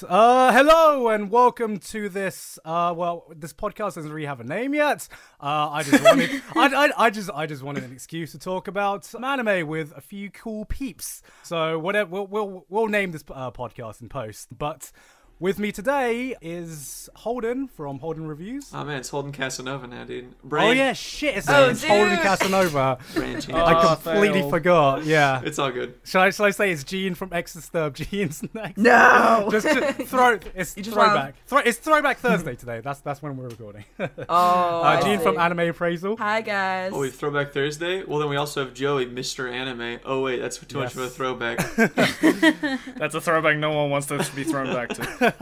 Hello and welcome to this. Well, this podcast doesn't really have a name yet. I just wanted an excuse to talk about anime with a few cool peeps. So whatever, we'll name this podcast in post. But with me today is Holden from Holden Reviews. Oh man, it's Holden Casanova now, dude. Oh yeah, shit, it's Holden Casanova. I completely forgot. Yeah, it's all good. Shall I say it's Gene from X Disturbed? Gene's next. No, just throw. It's throwback. It's Throwback Thursday today. That's when we're recording. Gene from Anime Appraisal. Hi guys. Oh, we have Throwback Thursday. Well, then we also have Joey, Mr. Anime. Oh wait, that's too much of a throwback. That's a throwback no one wants to be thrown back to.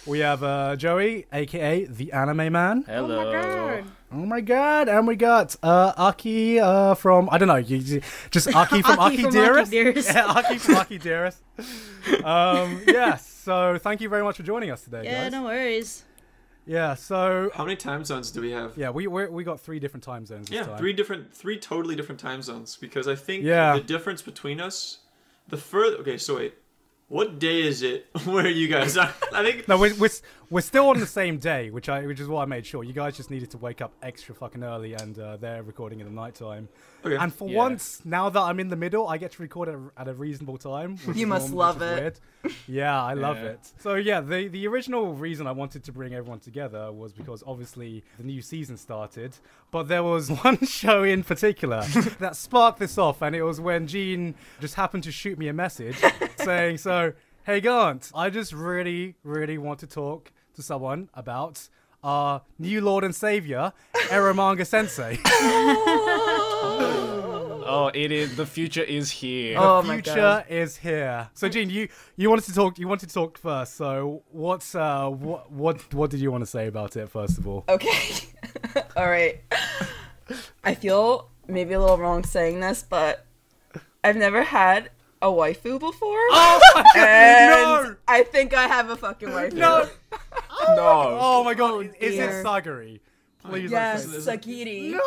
We have Joey, aka the Anime Man. Hello. Oh my god! And we got Aki from I don't know, just Aki from Akidearest. Yeah, Aki from Akidearest. Yes. So thank you very much for joining us today, guys. Yeah, no worries. Yeah. So how many time zones do we have? Yeah, we got 3 different time zones. This time. three totally different time zones. Because I think the difference between us, Okay, so wait. What day is it where you guys are? I think no, we're still on the same day, which is what I made sure. You guys just needed to wake up extra fucking early, and they're recording in the nighttime. Okay. And for once, now that I'm in the middle, I get to record at a reasonable time. You must love it. Weird. Yeah, I love it. So yeah, the original reason I wanted to bring everyone together was because obviously the new season started, but there was one show in particular that sparked this off, and it was when Gene just happened to shoot me a message saying, "So, hey Gant, I just really, really want to talk to someone about our new Lord and Savior, Eromanga Sensei." Oh, it is. The future is here. The future is here. So, Gene, you wanted to talk. You wanted to talk first. So, what did you want to say about it first of all? Okay. All right. I feel maybe a little wrong saying this, but I've never had a waifu before. Oh my god! And no! I think I have a fucking waifu. No! No! Oh my god! Is it Sagari? Please. Yes, Sagiri. No!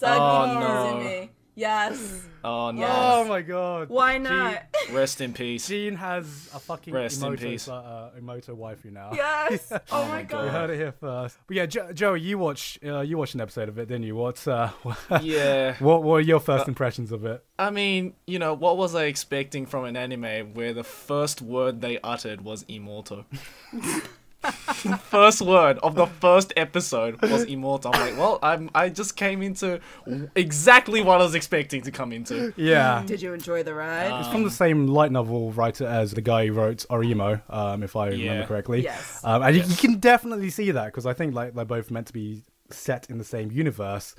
Sagiri is in me. Yes. Oh no! Yes. Oh my god! Why not? Rest in peace. Gene has a fucking Emoto waifu now. Yes. Oh my You god. heard it here first. But yeah, Joey, you watched an episode of it, didn't you? Yeah. What were your first impressions of it? I mean, what was I expecting from an anime where the first word they uttered was immortal? First word of the first episode was immortal. I'm like, well, I just came into exactly what I was expecting to come into. Yeah. Did you enjoy the ride? It's from the same light novel writer as the guy who wrote Orimo, if I remember correctly. Yes. And you can definitely see that because I think like they're both meant to be set in the same universe.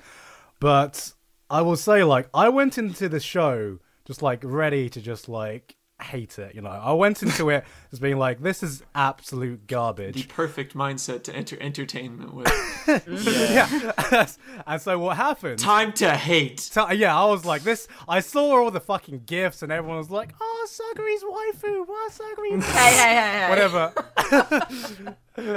But I will say, like, I went into the show just like ready to just like hate it. I went into it as being like, this is absolute garbage. The perfect mindset to enter entertainment with. Yeah. And so what happened? Time to hate. Yeah, I was like, this. I saw all the fucking gifs, and everyone was like, "Oh, Sagari's waifu. What Sagari's?" Hey. Whatever.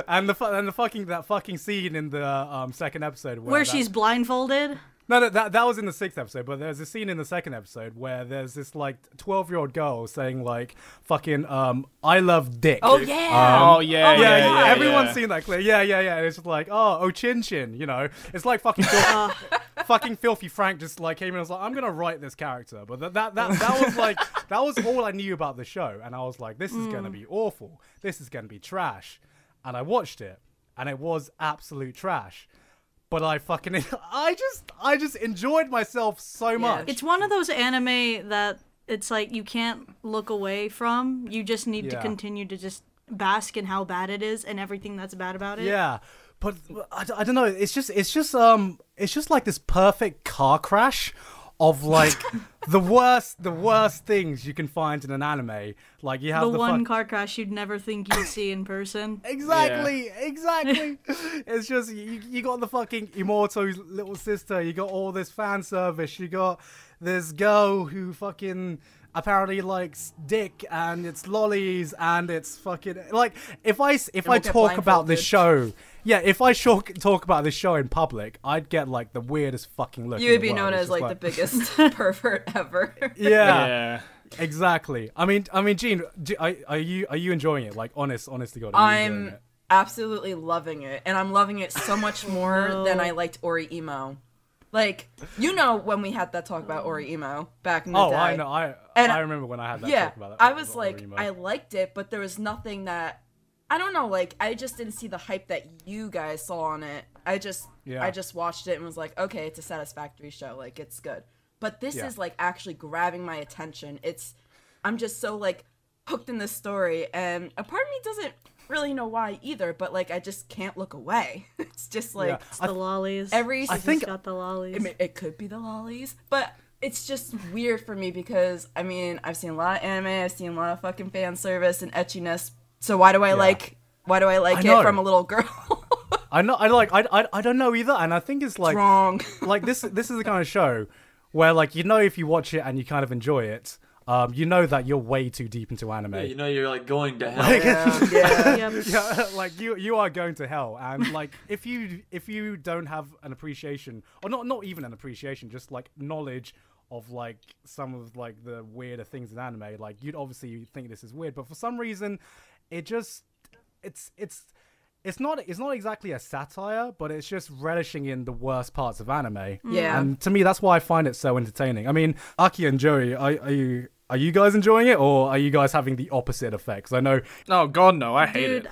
and that fucking scene in the second episode where she's blindfolded. No, that was in the 6th episode, but there's a scene in the 2nd episode where there's this like 12-year-old girl saying like fucking I love dick. Oh yeah. Yeah. Everyone's seen that clip. Yeah. And it's just like, oh Chin Chin, It's like fucking fucking Filthy Frank just like came in and was like, I'm gonna write this character. But that was like that was all I knew about the show, and I was like, this is gonna be awful. This is gonna be trash. And I watched it, and it was absolute trash. But I just enjoyed myself so much. It's one of those anime that it's like you can't look away from. You just need to continue to just bask in how bad it is and everything that's bad about it. Yeah, but I don't know. It's just like this perfect car crash of like the worst things you can find in an anime. Like you have the one car crash you'd never think you'd see in person. Exactly. It's just you got the fucking Immorto's little sister. You got all this fan service. You got this girl who fucking apparently likes dick and it's lollies and it's fucking like if I talk about this show. Yeah, if I talk about this show in public, I'd get like the weirdest fucking look. You would be known as like the biggest pervert ever. Yeah. Exactly. I mean, Gene, are you enjoying it? Like, honest to God, are you enjoying it? Absolutely loving it, and I'm loving it so much more than I liked Ori Emo. Like, when we had that talk about Ori Emo back in the day. Oh, I know. I remember when I had that talk about it. I was like, I liked it, but there was nothing that, I don't know, like, I just didn't see the hype that you guys saw on it. I just watched it and was like, okay, it's a satisfactory show. Like, it's good. But this is, like, actually grabbing my attention. I'm just so, like, hooked in this story, and a part of me doesn't really know why either, but like I just can't look away. It's just like it's the lollies. I think got the lollies. I mean, it could be the lollies, but it's just weird for me because I mean I've seen a lot of anime, I've seen a lot of fucking fan service and etchiness. So why do I like it from a little girl? I don't know either, and I think it's like wrong. Like this is the kind of show where like if you watch it and you kind of enjoy it. You know that you're way too deep into anime. Yeah, you're like going to hell. Yeah, like you are going to hell, and like if you don't have an appreciation, or not even an appreciation, just like knowledge of like some of like the weirder things in anime, like you'd obviously think this is weird, but for some reason, it's not exactly a satire, but it's just relishing in the worst parts of anime. Yeah, and to me, that's why I find it so entertaining. I mean, Aki and Joey, are you guys enjoying it, or are you guys having the opposite effects? I know. Oh God, no! I hate it.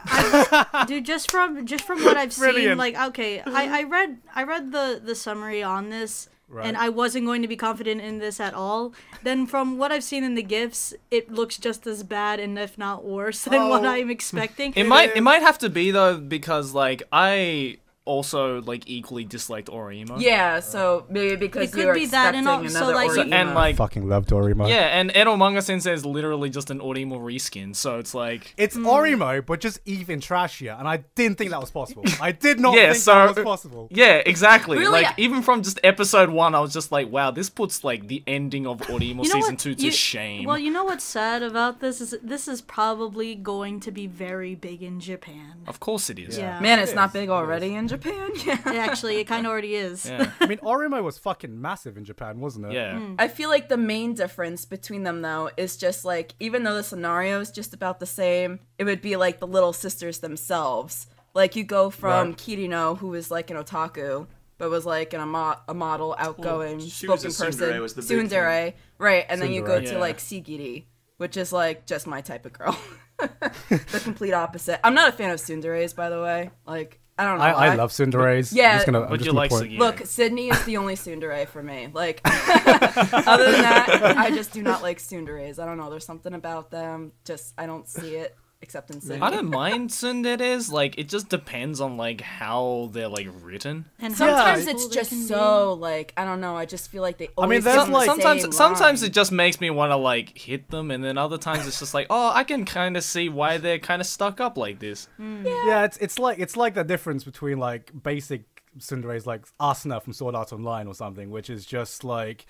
Dude, just from what I've seen, like, okay, I read the summary on this, and I wasn't going to be confident in this at all. Then from what I've seen in the GIFs, it looks just as bad, and if not worse, than what I'm expecting. It might have to be though, because like I also like equally disliked Orimo. Yeah, so maybe because it could be that, and also like Orimo. And like fucking loved Orimo. Yeah, and Edo Manga Sensei is literally just an Orimo reskin, so it's like it's Orimo, but just even trashier, and I didn't think that was possible. I did not think that was possible. Yeah, exactly. Really? Like even from just episode 1, I was just like, wow, this puts like the ending of Orimo season 2 to shame. Well, you know what's sad about this is probably going to be very big in Japan. Of course it is. Yeah. Man, it's not big already in Japan. Yeah. Actually, it kind of already is. Yeah. I mean, Orimo was fucking massive in Japan, wasn't it? Yeah. I feel like the main difference between them, though, is just like, even though the scenario is just about the same, it would be like the little sisters themselves. Like, you go from Kirino, who was like an otaku, but was like a model, outgoing, spoken person. Tsundere, right? And then you go to like Sigiri, which is like just my type of girl. The complete opposite. I'm not a fan of tsunderes, by the way. Like, I don't know. I love tsunderes. Yeah, but you like Sigiri. Look, Sydney is the only tsundere for me. Like, other than that, I just do not like tsunderes. I don't know. There's something about them. Just I don't see it. Except in Sydney. I don't mind tsunderes. Like, it just depends on like how they're like written. And sometimes it's just so like I don't know. I just feel like they. Always there's like sometimes it just makes me want to like hit them, and then other times it's just like, oh, I can kind of see why they're kind of stuck up like this. Yeah, it's like the difference between like basic tsunderes like Asuna from Sword Art Online or something, which is just like,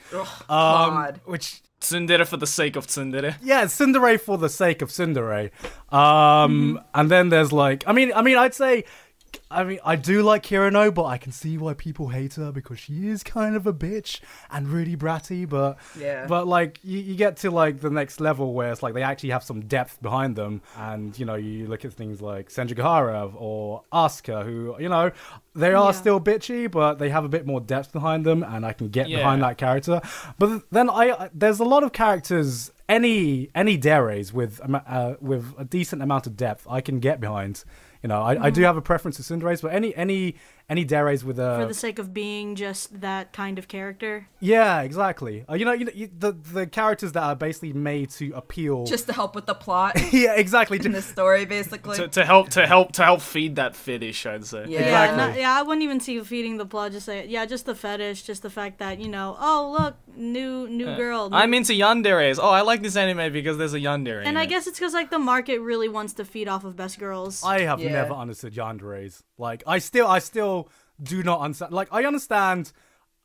which. Tsundere for the sake of tsundere. Yeah, tsundere for the sake of tsundere. And then there's like, I mean, I'd say, I do like Kirino, but I can see why people hate her because she is kind of a bitch and really bratty. But like you get to like the next level where it's like they actually have some depth behind them, and you look at things like Senjugahara or Asuka, who they are still bitchy, but they have a bit more depth behind them, and I can get behind that character. But then there's a lot of characters, any deres with a decent amount of depth, I can get behind. I do have a preference to tsunderes, but any deres with a... For the sake of being just that kind of character? Yeah, exactly. The characters that are basically made to appeal... Just to help with the plot. Yeah, exactly. In the story, basically. To help feed that fetish, I'd say. Yeah, exactly. I wouldn't even see feeding the plot, just the fetish, just the fact that, oh, look, new girl. I'm into yanderes. Oh, I like this anime because there's a yandere. And I guess it's because, like, the market really wants to feed off of best girls. I have never understood yanderes. Like, I still do not understand. Like, I understand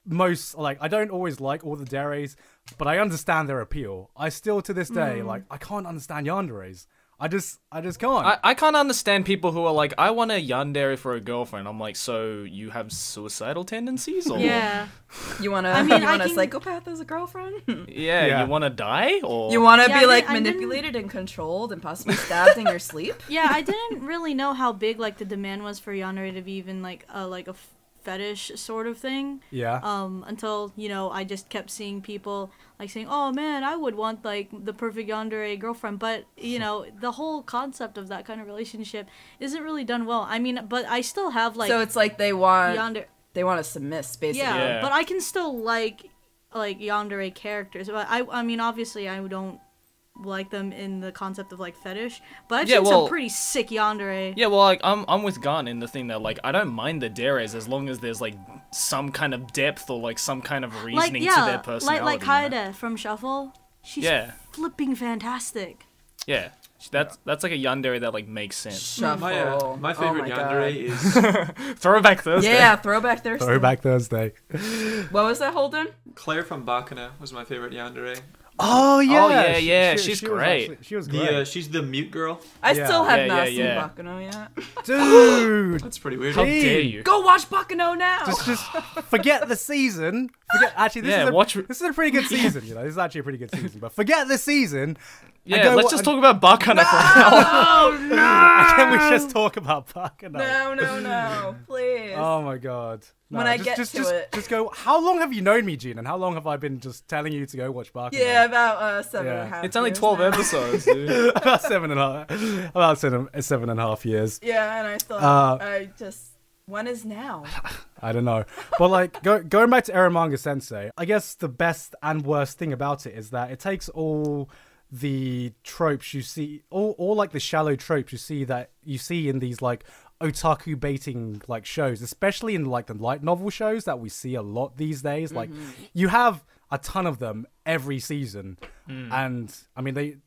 most, like, I don't always like all the deres, but I understand their appeal. I still, to this day, like, I can't understand yanderes. I just can't. I can't understand people who are like, I want a yandere for a girlfriend. I'm like, so you have suicidal tendencies? Or Yeah. You want to? I mean, you want I a can- psychopath as a girlfriend? Yeah, you want to die? Or You want to Yeah, be I like didn't- manipulated and controlled and possibly stabbed in your sleep? Yeah, I didn't really know how big like the demand was for yandere to be even like a fetish sort of thing. Yeah. Until, you know, I just kept seeing people like saying, "Oh man, I would want like the perfect yandere girlfriend." But, you know, the whole concept of that kind of relationship isn't really done well. I mean, but I still have like So it's like they want yandere. to submiss, basically. Yeah, but I can still like yandere characters. But I mean, obviously I don't like them in the concept of like fetish, but I've seen some pretty sick yandere. yeah, well, like I'm with Gun in the thing that like I don't mind the deres as long as there's like some kind of depth or like some kind of reasoning to their personality. like Kaede from Shuffle. She's flipping fantastic. Yeah, that's like a yandere that like makes sense. Shuffle. My favorite yandere is Throwback Thursday. Yeah, Throwback Thursday. Throwback Thursday. What was that, Holden? Claire from Bakuna was my favorite yandere. Oh yeah. yeah, she's great. She was great. She's the mute girl. I still have not seen yeah. Bakuno yet. Dude. That's pretty weird. How dare you? Go watch Bakuno now! Just forget the season. Actually, this is a pretty good season. You know, this is actually a pretty good season. But forget the season. Yeah, let's just talk about Bakuna for now. Oh, no! Can we just talk about Bakuno? No, please. Oh my god. No, When I get to it. Just go. How long have you known me, Gene? And how long have I been just telling you to go watch Bakuno? Yeah, about 7.5 It's only years 12 now. episodes, dude. About 7.5 years. Yeah, and I still when is now? I don't know. But like going back to Eromanga Sensei, I guess the best and worst thing about it is that it takes all the tropes you see, all like the shallow tropes you see in these like otaku baiting like shows, especially in like the light novel shows that we see a lot these days. Like you have a ton of them every season, and I mean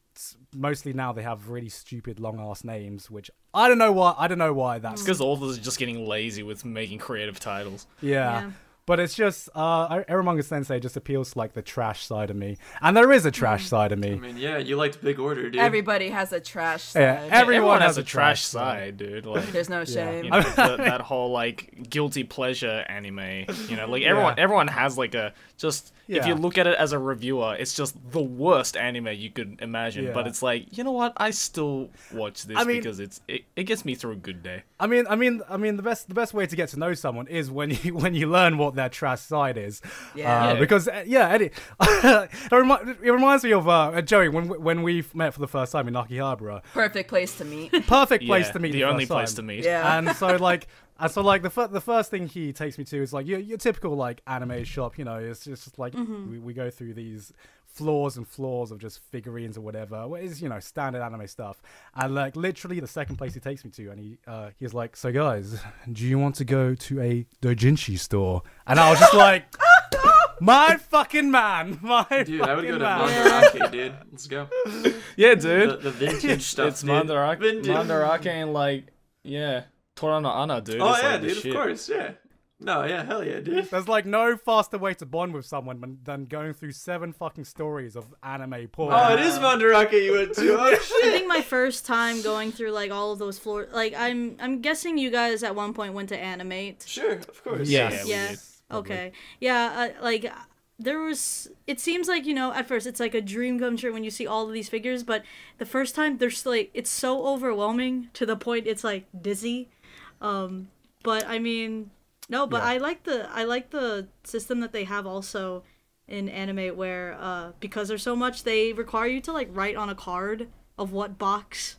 mostly now they have really stupid long ass names, which I don't know why that's Because authors are just getting lazy with making creative titles. yeah. But it's just, Eromanga Sensei just appeals to, like, the trash side of me. And there is a trash side of me. I mean, yeah, you liked Big Order, dude. Everybody has a trash side. Yeah, Everyone has a trash side, dude. Like, There's no shame. you know, that whole, like, guilty pleasure anime. You know, like, everyone has, like, a... Just... If you look at it as a reviewer, it's just the worst anime you could imagine. Yeah. But it's like, you know what? I still watch this because it gets me through a good day. I mean, the best way to get to know someone is when you learn what their trash side is. Because Eddie, it reminds me of Joey when we met for the first time in Akihabara. Perfect place to meet. Perfect place to meet. The only place to meet. Yeah. And so like the first thing he takes me to is like your typical like anime shop. You know, it's just like we go through these floors and floors of just figurines or whatever. What is, you know, standard anime stuff. And like literally the second place he takes me to, and he's like, so guys, do you want to go to a doujinshi store? And I was just like, my fucking man, Dude, I would go to man. Mandarake, dude. Let's go. Yeah, dude. The vintage stuff, It's dude. Mandarake and like, Torano Ana, dude. Oh, It's yeah, like the dude, shit. of course, yeah. No, yeah, hell yeah, dude. There's like no faster way to bond with someone than going through 7 fucking stories of anime porn. Oh, it is Mandarake you went to. Oh, I shit. think my first time going through like all of those floors, like I'm guessing you guys at one point went to Animate. Sure, of course. Yes. Yeah. we did. Okay. Yeah. Like there was. It seems like, you know, at first it's like a dream come true when you see all of these figures, but the first time there's like it's so overwhelming to the point it's like dizzy. But I mean. No, but I like the system that they have also in anime where because there's so much, they require you to like write on a card of what box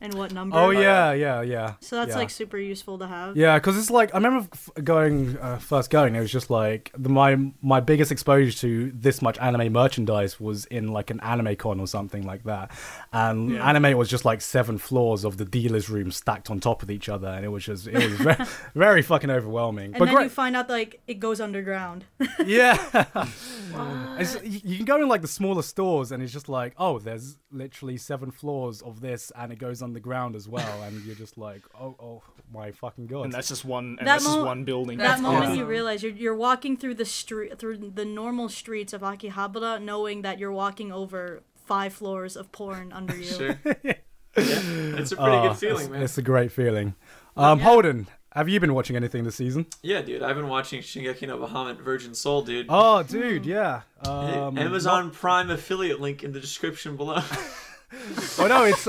and what number. Oh yeah. So that's like super useful to have. Yeah, because it's like I remember first going. It was just like my biggest exposure to this much anime merchandise was in like an anime con or something like that, and anime was just like 7 floors of the dealer's room stacked on top of each other, and it was very, very fucking overwhelming. And but then you find out like it goes underground. Yeah. You can go in like the smaller stores and it's just like, oh, there's literally 7 floors of this and it goes underground as well, and you're just like, oh my fucking god. And that's just one. And That that's just mo- one building. That moment awesome. you realize you're walking through the normal streets of Akihabara, knowing that you're walking over 5 floors of porn under you. Sure. It's a pretty good feeling, man. It's a great feeling. Holden, have you been watching anything this season? Yeah, dude. I've been watching Shingeki no Bahamut Virgin Soul, dude. Oh, dude, yeah. Amazon Prime affiliate link in the description below. Oh no, it's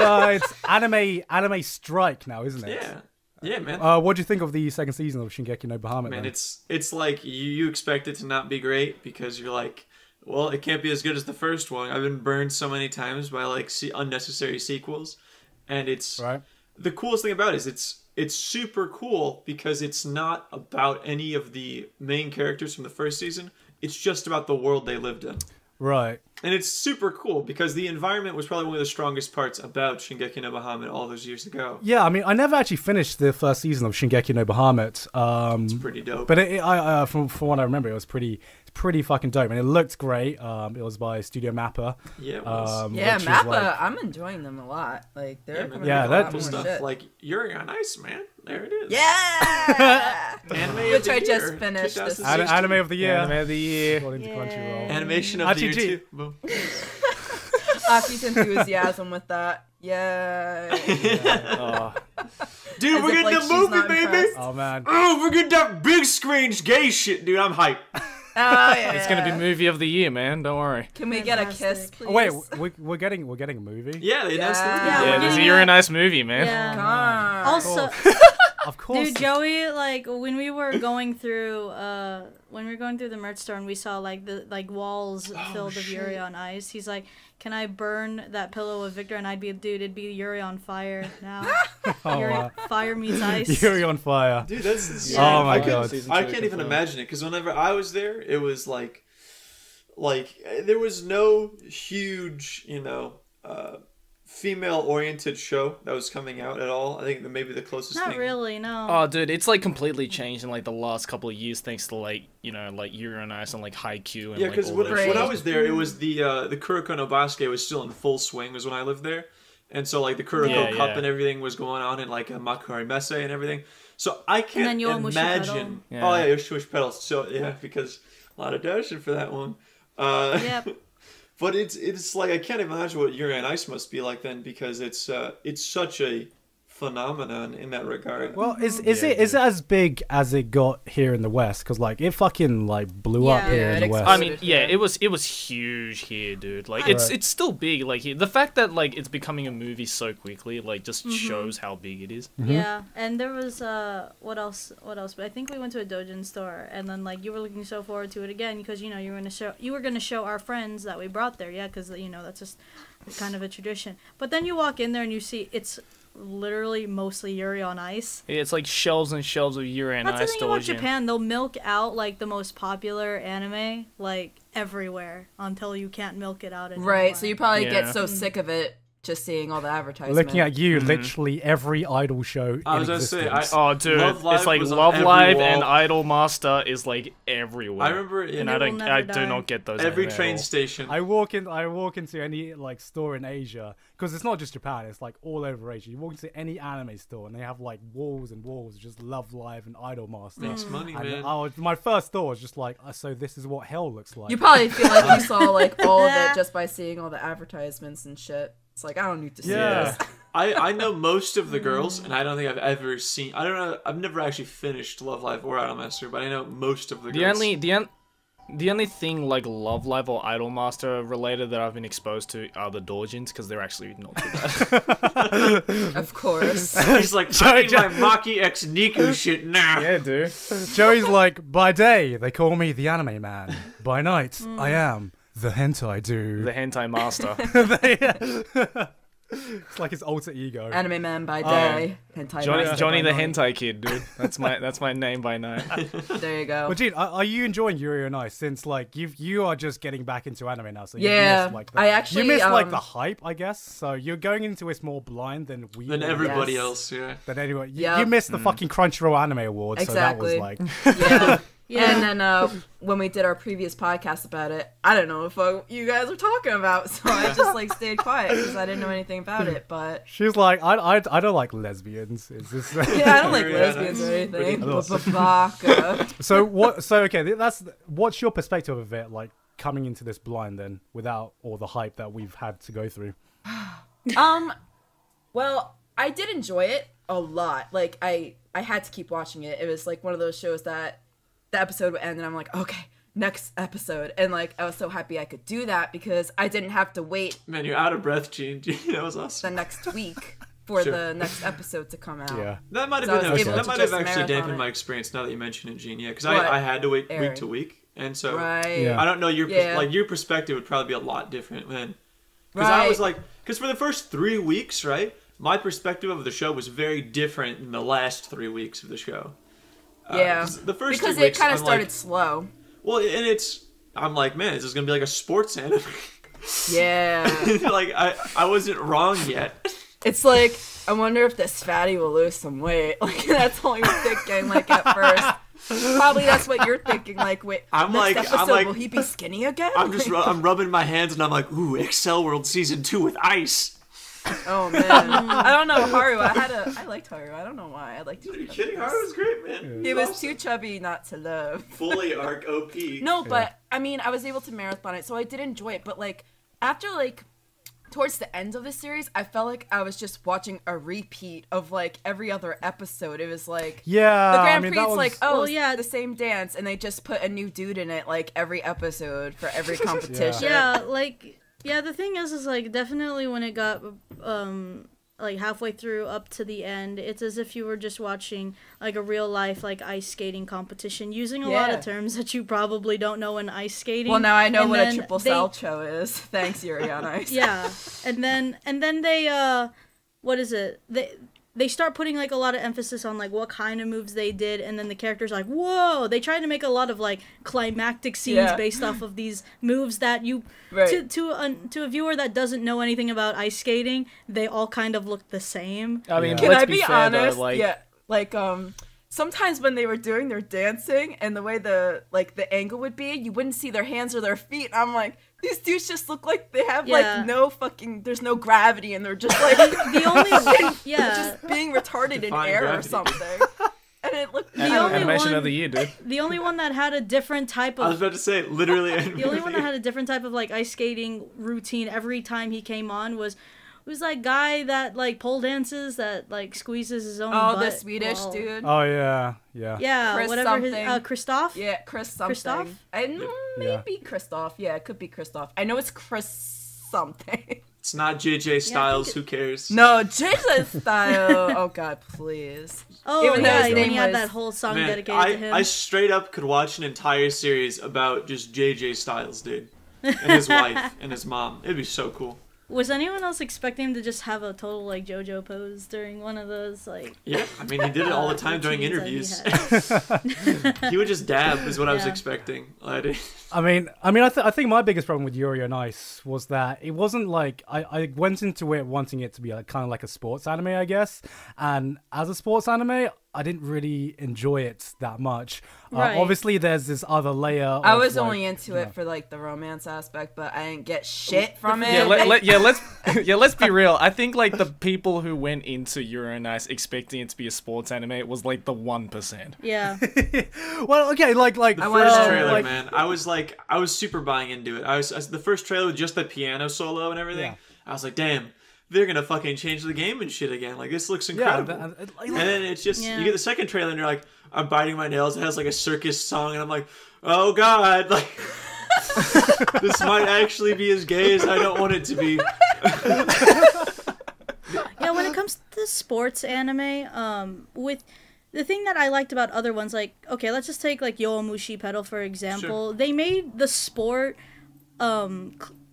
anime strike now, isn't it? Yeah. Yeah, man. What do you think of the second season of Shingeki no Bahamut? Man, then? it's like you expect it to not be great because you're like, well, it can't be as good as the first one. I've been burned so many times by like unnecessary sequels, and it's right. The coolest thing about it is it's super cool because it's not about any of the main characters from the first season. It's just about the world they lived in. Right. And it's super cool because the environment was probably one of the strongest parts about Shingeki no Bahamut all those years ago. Yeah, I mean, I never actually finished the first season of Shingeki no Bahamut. It's pretty dope. But from what I remember, it was pretty fucking dope, and it looked great. It was by Studio Mappa. Yeah, it was. Mappa. Like, I'm enjoying them a lot. Like they're that's cool stuff. Shit. Like Yuri on Ice, man. There it is. Yeah. Anime Which of the I year, just finished. This Anime of the year. Anime of the year. According to Crunchyroll. Animation of the year too. Boom. Aki's enthusiasm with that. Yeah. Dude, we're getting the movie, baby. Oh man. Oh, we're getting that big screen gay shit, dude. I'm hyped. Oh, yeah. It's gonna be movie of the year, man. Don't worry. Can we get a kiss, please? Oh, wait, we're getting a movie. Yeah, they announced the movie. Yeah, this is a really nice movie, man. Yeah. God. Also, of course. dude, Joey, like when we were going through the merch store and we saw like the walls filled with Yuri on Ice, he's like, "Can I burn that pillow with Victor?" And I'd be, dude, it'd be Yuri on fire now. Fire meets ice. Yuri on fire. Dude, that's insane. Yeah. Oh my god. I can't even imagine it because whenever I was there, it was like there was no huge, female-oriented show that was coming out at all. I think that maybe the closest Not thing. really, no. Oh, dude, it's like completely changed in like the last couple of years, thanks to like Yuri on Ice and like Haikyuu and Yeah, like because all when that I was there, it was the Kuroko no Basket was still in full swing. Was when I lived there, and so like the Kuroko Cup and everything was going on, and like Makuhari Messe and everything. So I can't imagine. Yeah. Oh yeah, Yoshimushi Pedal. So yeah, because a lot of dashing for that one. Yep. But it's like I can't imagine what Yuri on Ice must be like then because it's such a phenomenon in that regard. Well, is it as big as it got here in the West? Because like it fucking like blew up here in the West. I mean, it was huge here, dude. Like it's still big. Like the fact that like it's becoming a movie so quickly, like just shows how big it is. Mm-hmm. Yeah, and there was what else? But I think we went to a doujin store, and then like you were looking so forward to it again because you were gonna show our friends that we brought there. Yeah, because that's just kind of a tradition. But then you walk in there and you see it's literally mostly Yuri on Ice. Yeah, it's like shelves and shelves of Yuri on Ice. That's the thing about Japan. They'll milk out like the most popular anime like everywhere until you can't milk it out anymore. Right, so you probably get so sick of it just seeing all the advertisements. Looking at you, literally every idol show I was in gonna say, existence. dude, it's like Love Live and Idol Master is like everywhere. I remember, and I do not get those. Every train station. I walk into any like store in Asia because it's not just Japan; it's like all over Asia. You walk into any anime store and they have like walls and walls of just Love Live and Idol Master. Makes money, man. My first thought was just like, so this is what hell looks like. You probably feel like you saw like all of it just by seeing all the advertisements and shit. It's like, I don't need to see this. I know most of the girls, and I don't think I've ever seen. I don't know. I've never actually finished Love Live or Idolmaster, but I know most of the girls. The only thing like Love Live or Idolmaster related that I've been exposed to are the doujins because they're actually not too bad. Of course. He's like, I need my Maki X Niku shit now. Yeah, dude. Joey's like, by day they call me the anime man. By night I am the hentai dude. The hentai master. It's like his alter ego. Anime man by day, hentai Johnny the by night. hentai kid, dude. That's my name by night. There you go. Well, Gene, are you enjoying Yuri on Ice since like you are just getting back into anime now? So yeah, you missed like the hype, I guess. So you're going into this more blind than everybody else. Yeah. Than anyway, you missed the fucking Crunchyroll Anime Awards. Exactly. So that was like yeah. Yeah. And then when we did our previous podcast about it, I don't know if you guys were talking about, so I just like stayed quiet because I didn't know anything about it. But she's like, I don't like lesbians. It's just yeah, I don't like lesbians or anything. What's your perspective of it, like coming into this blind then, without all the hype that we've had to go through? Well, I did enjoy it a lot. Like, I had to keep watching it. It was like one of those shows that the episode would end and I'm like, okay, next episode. And like, I was so happy I could do that because I didn't have to wait. Man, you're out of breath, Gene. That was awesome. The next week for the next episode to come out. Yeah. That might have been that might have actually dampened my experience now that you mention it, Gene. Yeah, because I had to wait week to week. And so I don't know, your perspective would probably be a lot different then. Because I was like, because for the first 3 weeks, right, my perspective of the show was very different than the last 3 weeks of the show. The first because 3 weeks, it kind of started slow. Well, and I'm like, man, is this gonna be like a sports anime? Yeah. Like I wasn't wrong yet. It's like, I wonder if this fatty will lose some weight. Like, that's all you're thinking, like, at first. Probably that's what you're thinking, like, wait, next episode, will he be skinny again? I'm rubbing my hands and I'm like, ooh, Excel World Season 2 with ice. Oh, man. I don't know, Haru, I liked Haru. I don't know why. I liked him. Are you kidding? Haru was great, man. He was too chubby not to love. Fully arc OP. No, but, I mean, I was able to marathon it, so I did enjoy it. But, like, after, like, towards the end of the series, I felt like I was just watching a repeat of, like, every other episode. It was like, the Grand Prix, it's like, the same dance, and they just put a new dude in it, like, every episode for every competition. The thing is like, definitely when it got, like, halfway through up to the end, it's as if you were just watching, like, a real life, like, ice skating competition, using a lot of terms that you probably don't know in ice skating. Well, now I know what a triple salcho is. Thanks, Yuri on Ice. Yeah. And then they, what is it? They start putting, like, a lot of emphasis on, like, what kind of moves they did, and then the characters are like, whoa! They try to make a lot of, like, climactic scenes based off of these moves that you, to a viewer that doesn't know anything about ice skating, they all kind of look the same. I mean, can I be honest? Though, sometimes when they were doing their dancing and the way the angle would be, you wouldn't see their hands or their feet. I'm like, these dudes just look like they have there's no gravity and they're just like the only just being retarded in air or something. And it looked animation of the year, dude. The only one that had a different type of I was about to say literally the only one that had a different type of, like, ice skating routine every time he came on was that guy that, like, pole dances, that, like, squeezes his own butt. Oh, the Swedish dude. Oh, yeah. Yeah, whatever his... Christoph? Yeah, Chris something. Christoph? Maybe Christoph. Yeah, it could be Christoph. I know it's Chris something. It's not JJ Styles, who cares? No, JJ Styles. Oh, God, please. Oh, even when he had that whole song dedicated to him. I straight up could watch an entire series about just JJ Styles, dude. And his wife and his mom. It'd be so cool. Was anyone else expecting him to just have a total, like, JoJo pose during one of those, like... Yeah, I mean, he did it all the time during interviews. He would just dab, is what I was expecting. I think my biggest problem with Yuri on Ice was that it wasn't like... I went into it wanting it to be kind of like a sports anime, I guess. And as a sports anime, I didn't really enjoy it that much. Obviously, there's this other layer. I was only into it for, like, the romance aspect, but I didn't get shit from it. Let's be real. I think, like, the people who went into Yuri on Ice expecting it to be a sports anime was, like, the 1%. Yeah. Well, okay, like the first trailer, man. I was super buying into it. The first trailer with just the piano solo and everything. Yeah. I was like, damn. They're gonna fucking change the game and shit again. Like, this looks incredible. And then it's just you get the second trailer and you're like, I'm biting my nails. It has like a circus song and I'm like, oh god, like this might actually be as gay as I don't want it to be. Yeah, when it comes to sports anime, with the thing that I liked about other ones, like, okay, let's just take like Yowamushi Pedal for example. Sure. They made the sport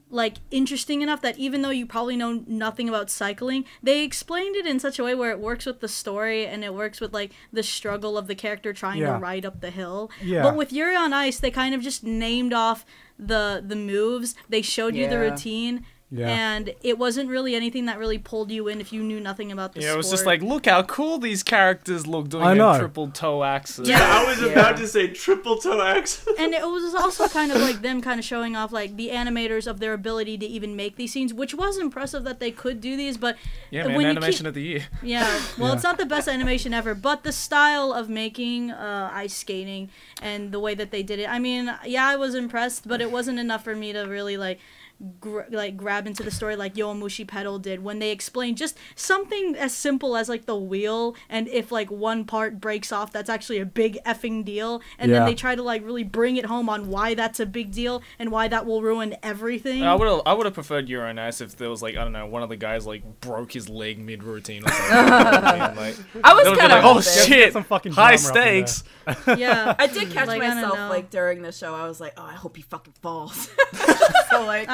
like interesting enough that even though you probably know nothing about cycling, they explained it in such a way where it works with the story and it works with like the struggle of the character trying to ride up the hill. Yeah. But with Yuri on Ice, they kind of just named off the moves. They showed you the routine. Yeah. And it wasn't really anything that really pulled you in if you knew nothing about the sport. Yeah, it was just like, look how cool these characters look doing a triple toe axis. Yeah, I was about to say triple toe axis. And it was also kind of like them kind of showing off like the animators of their ability to even make these scenes, which was impressive that they could do these, but... Yeah, man, animation of the year. Yeah, well, it's not the best animation ever, but the style of making ice skating and the way that they did it, I mean, yeah, I was impressed, but it wasn't enough for me to really like... grab into the story like Yowamushi Pedal did when they explain just something as simple as like the wheel, and if like one part breaks off, that's actually a big effing deal, and then they try to like really bring it home on why that's a big deal and why that will ruin everything. I would have preferred Uranus if there was like, I don't know, one of the guys like broke his leg mid routine or something. Like, I was kind of like, oh shit, some fucking high stakes. Yeah, I did catch like, myself like during the show. I was like, oh, I hope he fucking falls. so like,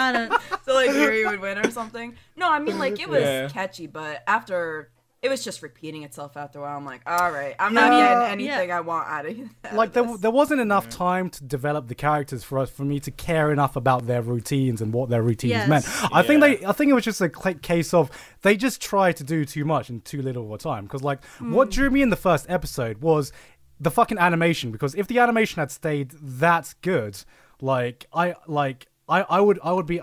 Yuri would win or something. No, I mean like it was catchy, but after. It was just repeating itself after a while. I'm like, all right, I'm not getting anything I want out of it. Like, there wasn't enough time to develop the characters for me to care enough about their routines and what their routines meant. I think it was just a case of they just tried to do too much in too little of a time. Because like, what drew me in the first episode was the fucking animation. Because if the animation had stayed that good, I would be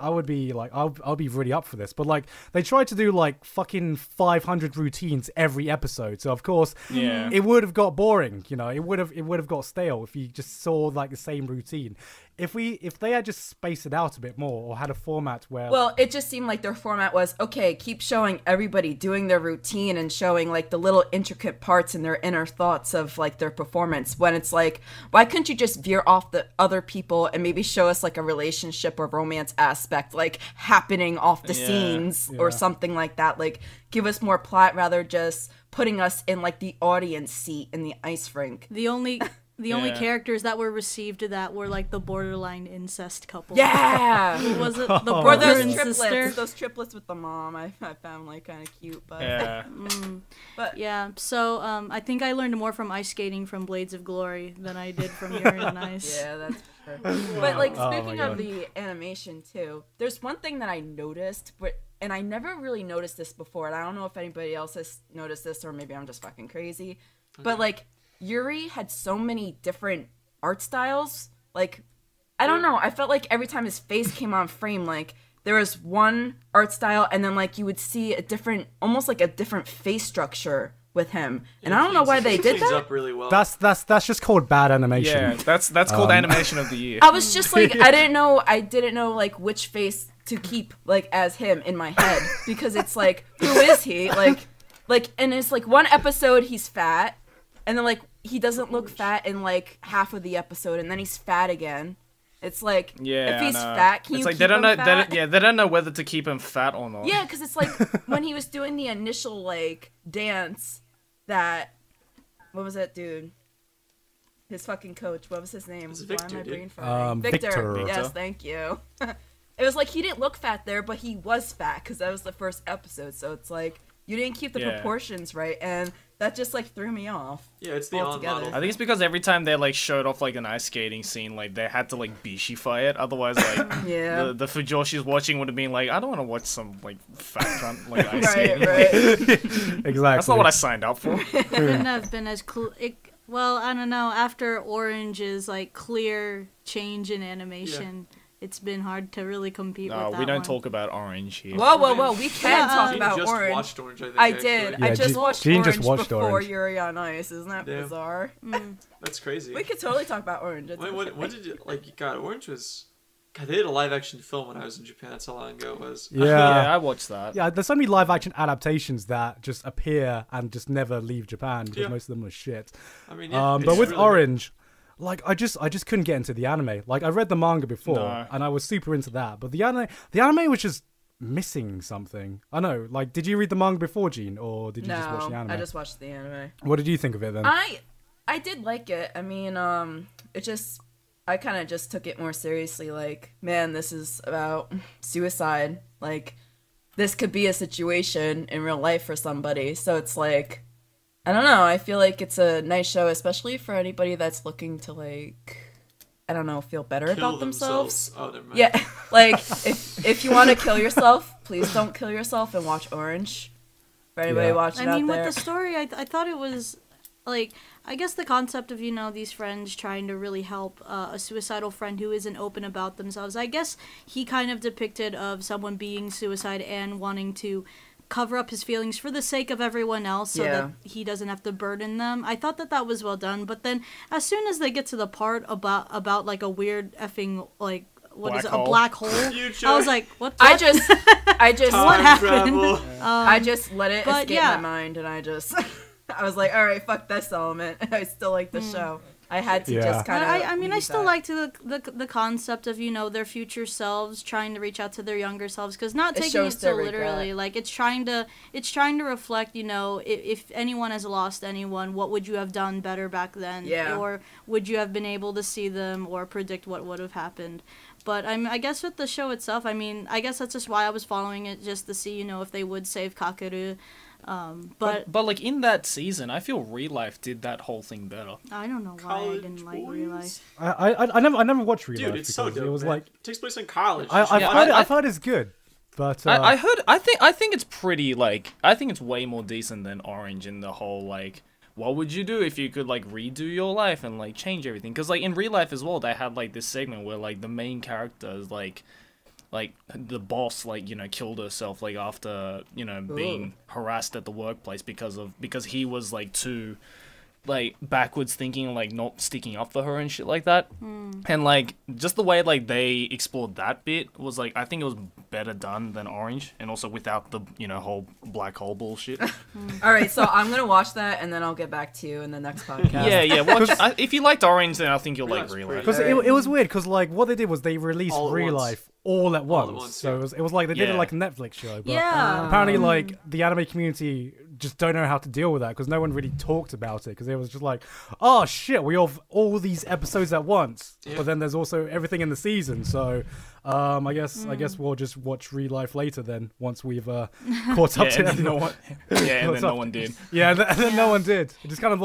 really up for this, but like they tried to do like fucking 500 routines every episode, so of course it would have got boring, you know, it would have got stale if you just saw like the same routine. If they had just spaced it out a bit more or had a format where... Well, it just seemed like their format was, okay, keep showing everybody doing their routine and showing like the little intricate parts and their inner thoughts of like their performance, when it's like, why couldn't you just veer off the other people and maybe show us like a relationship or romance aspect like happening off the scenes or something like that? Like give us more plot rather just putting us in like the audience seat in the ice rink. The only characters that were received to that were like the borderline incest couple. Yeah, who was it? The or brother those and triplets. sister. Those triplets with the mom, I found like kind of cute. But but yeah. So I think I learned more from ice skating from Blades of Glory than I did from Yuri on Ice. Yeah, that's for sure. But like speaking of the animation too, there's one thing that I noticed, and I never really noticed this before, and I don't know if anybody else has noticed this, or maybe I'm just fucking crazy. Okay. But like. Yuri had so many different art styles. Like, I don't know. I felt like every time his face came on frame, like, there was one art style, and then, like, you would see a different, almost like a different face structure with him. And I don't know why they did that. Up really well. That's just called bad animation. Yeah, that's called animation of the year. I was just like, I didn't know, like, which face to keep, like, as him in my head. Because it's like, who is he? Like, and it's like one episode he's fat. And then, like, he doesn't look fat in, like, half of the episode, and then he's fat again. It's like, if he's fat, can you keep him fat? They don't know whether to keep him fat or not. Yeah, because it's like, when he was doing the initial, like, dance that... What was that dude? His fucking coach. What was his name? Victor, why am I brain farting? Victor. Yes, thank you. It was like, he didn't look fat there, but he was fat, because that was the first episode. So it's like, you didn't keep the proportions right, and... That just, like, threw me off. Yeah, it's the on model. I think it's because every time they, like, showed off, like, an ice skating scene, like, they had to, like, bishify it. Otherwise, like, the Fujoshi's watching would have been like, I don't want to watch some, like, fat cunt, like, ice skating. Right. Exactly. That's not what I signed up for. It couldn't have been as well, I don't know. After Orange's, like, clear change in animation... Yeah. It's been hard to really compete with that. No, we don't talk about Orange here. Whoa. We can talk about just Orange. Watched Orange, I think, I did. Yeah, I just watched Jean Orange just watched before Orange. Yuri on Ice. Isn't that bizarre? That's crazy. We could totally talk about Orange. What did you... Like, God, Orange was... God, they did a live-action film when I was in Japan. That's how long ago it was. Yeah, I watched that. Yeah, there's so many live-action adaptations that just appear and just never leave Japan because most of them are shit. I mean, but with really Orange... Like, I just couldn't get into the anime. Like, I read the manga before, and I was super into that. But the anime was just missing something. I know. Like, did you read the manga before, Jean, or did you just watch the anime? I just watched the anime. What did you think of it then? I did like it. I mean, I kind of just took it more seriously. Like, man, this is about suicide. Like, this could be a situation in real life for somebody. So it's like... I don't know. I feel like it's a nice show, especially for anybody that's looking to, like, I don't know, feel better about themselves. Oh, never mind. Yeah, like, if you want to kill yourself, please don't kill yourself and watch Orange. For anybody watching out there. I mean, with the story, I thought it was, like, I guess the concept of, you know, these friends trying to really help a suicidal friend who isn't open about themselves. I guess he kind of depicted of someone being suicide and wanting to cover up his feelings for the sake of everyone else so that he doesn't have to burden them. I thought that was well done, but then as soon as they get to the part about like a weird effing like a black hole. Future. I was like, what? I just what happened? I just let it escape my mind, and I was like, all right, fuck this element. I still like the show. I had to just kind of. I mean, I still liked the concept of their future selves trying to reach out to their younger selves, because not taking it so literally. Like it's trying to reflect. If anyone has lost anyone, what would you have done better back then? Yeah. Or would you have been able to see them or predict what would have happened? But I guess with the show itself, I mean, I guess that's just why I was following it, just to see if they would save Kakeru. But like in that season, I feel Real Life did that whole thing better. I don't know why I didn't like Real Life. I never watched Real Life. Dude, it's so dope. It was like it takes place in college. I've heard it's good, but I think it's pretty I think it's way more decent than Orange in the whole what would you do if you could redo your life and change everything? Because in Real Life as well, they had this segment where the main character is the boss killed herself after being harassed at the workplace because he was too backwards thinking, not sticking up for her and shit like that. And just the way they explored that bit was I think it was better done than Orange, and also without the whole black hole bullshit. All right, so I'm gonna watch that and then I'll get back to you in the next podcast. Yeah. Watch, if you liked Orange, then I think you'll like Real Life. Because it was weird, because what they did was they released Real Life all at once. So it was like they did it like a Netflix show. But apparently, the anime community just don't know how to deal with that, because no one really talked about it, because it was just oh shit, we have all these episodes at once, but then there's also everything in the season. So I guess we'll just watch Real Life later then, once we've caught up to everyone. And then no one did. And then no one did. Which is kind of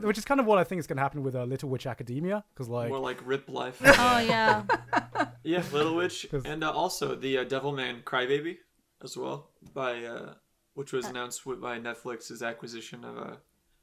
which is kind of what I think is going to happen with Little Witch Academia, because more like Rip Life. Oh yeah. Yeah, Little Witch, and also the Devilman Crybaby as well, which was announced by Netflix's acquisition of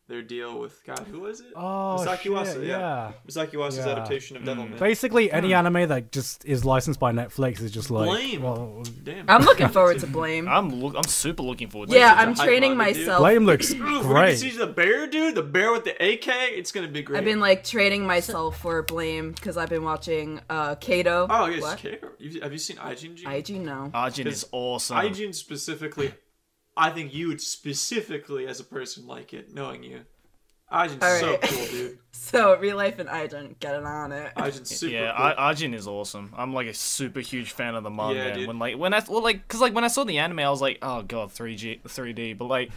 their deal with, God, who was it? Oh, Misaki Wasa, yeah. Misaki Wasa's adaptation of Devilman. Basically, any anime that just is licensed by Netflix is just Blame. Well, damn. I'm looking forward to Blame. I'm super looking forward to it. Yeah, I'm training myself. Blame looks Ooh, great. See the bear, dude? The bear with the AK? It's gonna be great. I've been training myself for Blame, because I've been watching Kato. Oh, yes, Kato. Have you seen Aijin? Aijin, no. Aijin is awesome. Aijin specifically, I think you would specifically, as a person, like it, knowing you. Aijin's so cool, dude. So, Real Life and Aijin, get it on it. Aijin's super cool. Aijin is awesome. I'm a super huge fan of the manga. Yeah, dude. When I saw the anime, I was like, oh god, 3D. But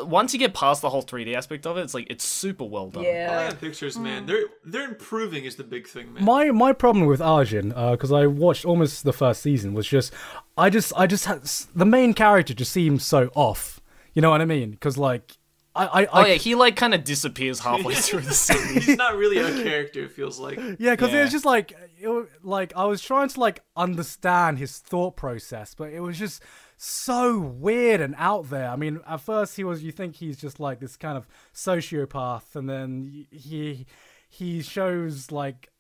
once you get past the whole 3D aspect of it, it's super well done. Yeah. All that pictures, man. They're improving is the big thing, man. My problem with Arjun, because I watched almost the first season, was just I just had the main character just seems so off. You know what I mean? Because he kind of disappears halfway through the series. He's not really a character, it feels like. Yeah, because it was just I was trying to understand his thought process, but it was just so weird and out there. I mean, at first you think he's just this kind of sociopath, and then he shows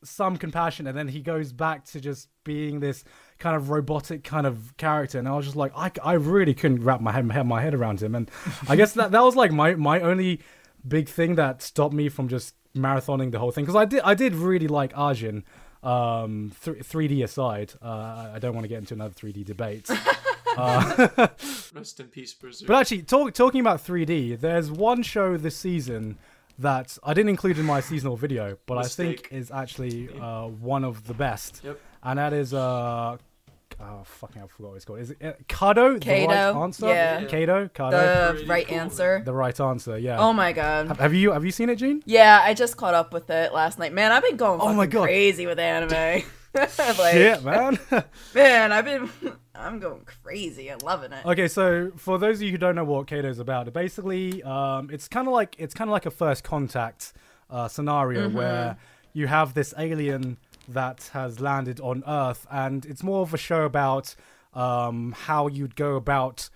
some compassion, and then he goes back to just being this kind of robotic kind of character, and I was just I really couldn't wrap my head around him, and I guess that was my only big thing that stopped me from just marathoning the whole thing, because I did really like Arjun. 3D aside, I don't want to get into another 3D debate. Rest in peace, Berserk. But actually, talking about 3D, there's one show this season that I didn't include in my seasonal video, but I think is actually one of the best. Yep. And that is I forgot what it's called. Is it Kado? The right answer? Yeah. Kado? The right answer. The right answer, yeah. Oh my god. Have you seen it, Gene? Yeah, I just caught up with it last night. Man, I've been going crazy with anime. Shit, man. Man, I'm going crazy. I'm loving it. Okay, so for those of you who don't know what Kato is about, basically it's kind of like a First Contact scenario where you have this alien that has landed on Earth, and it's more of a show about how you'd go about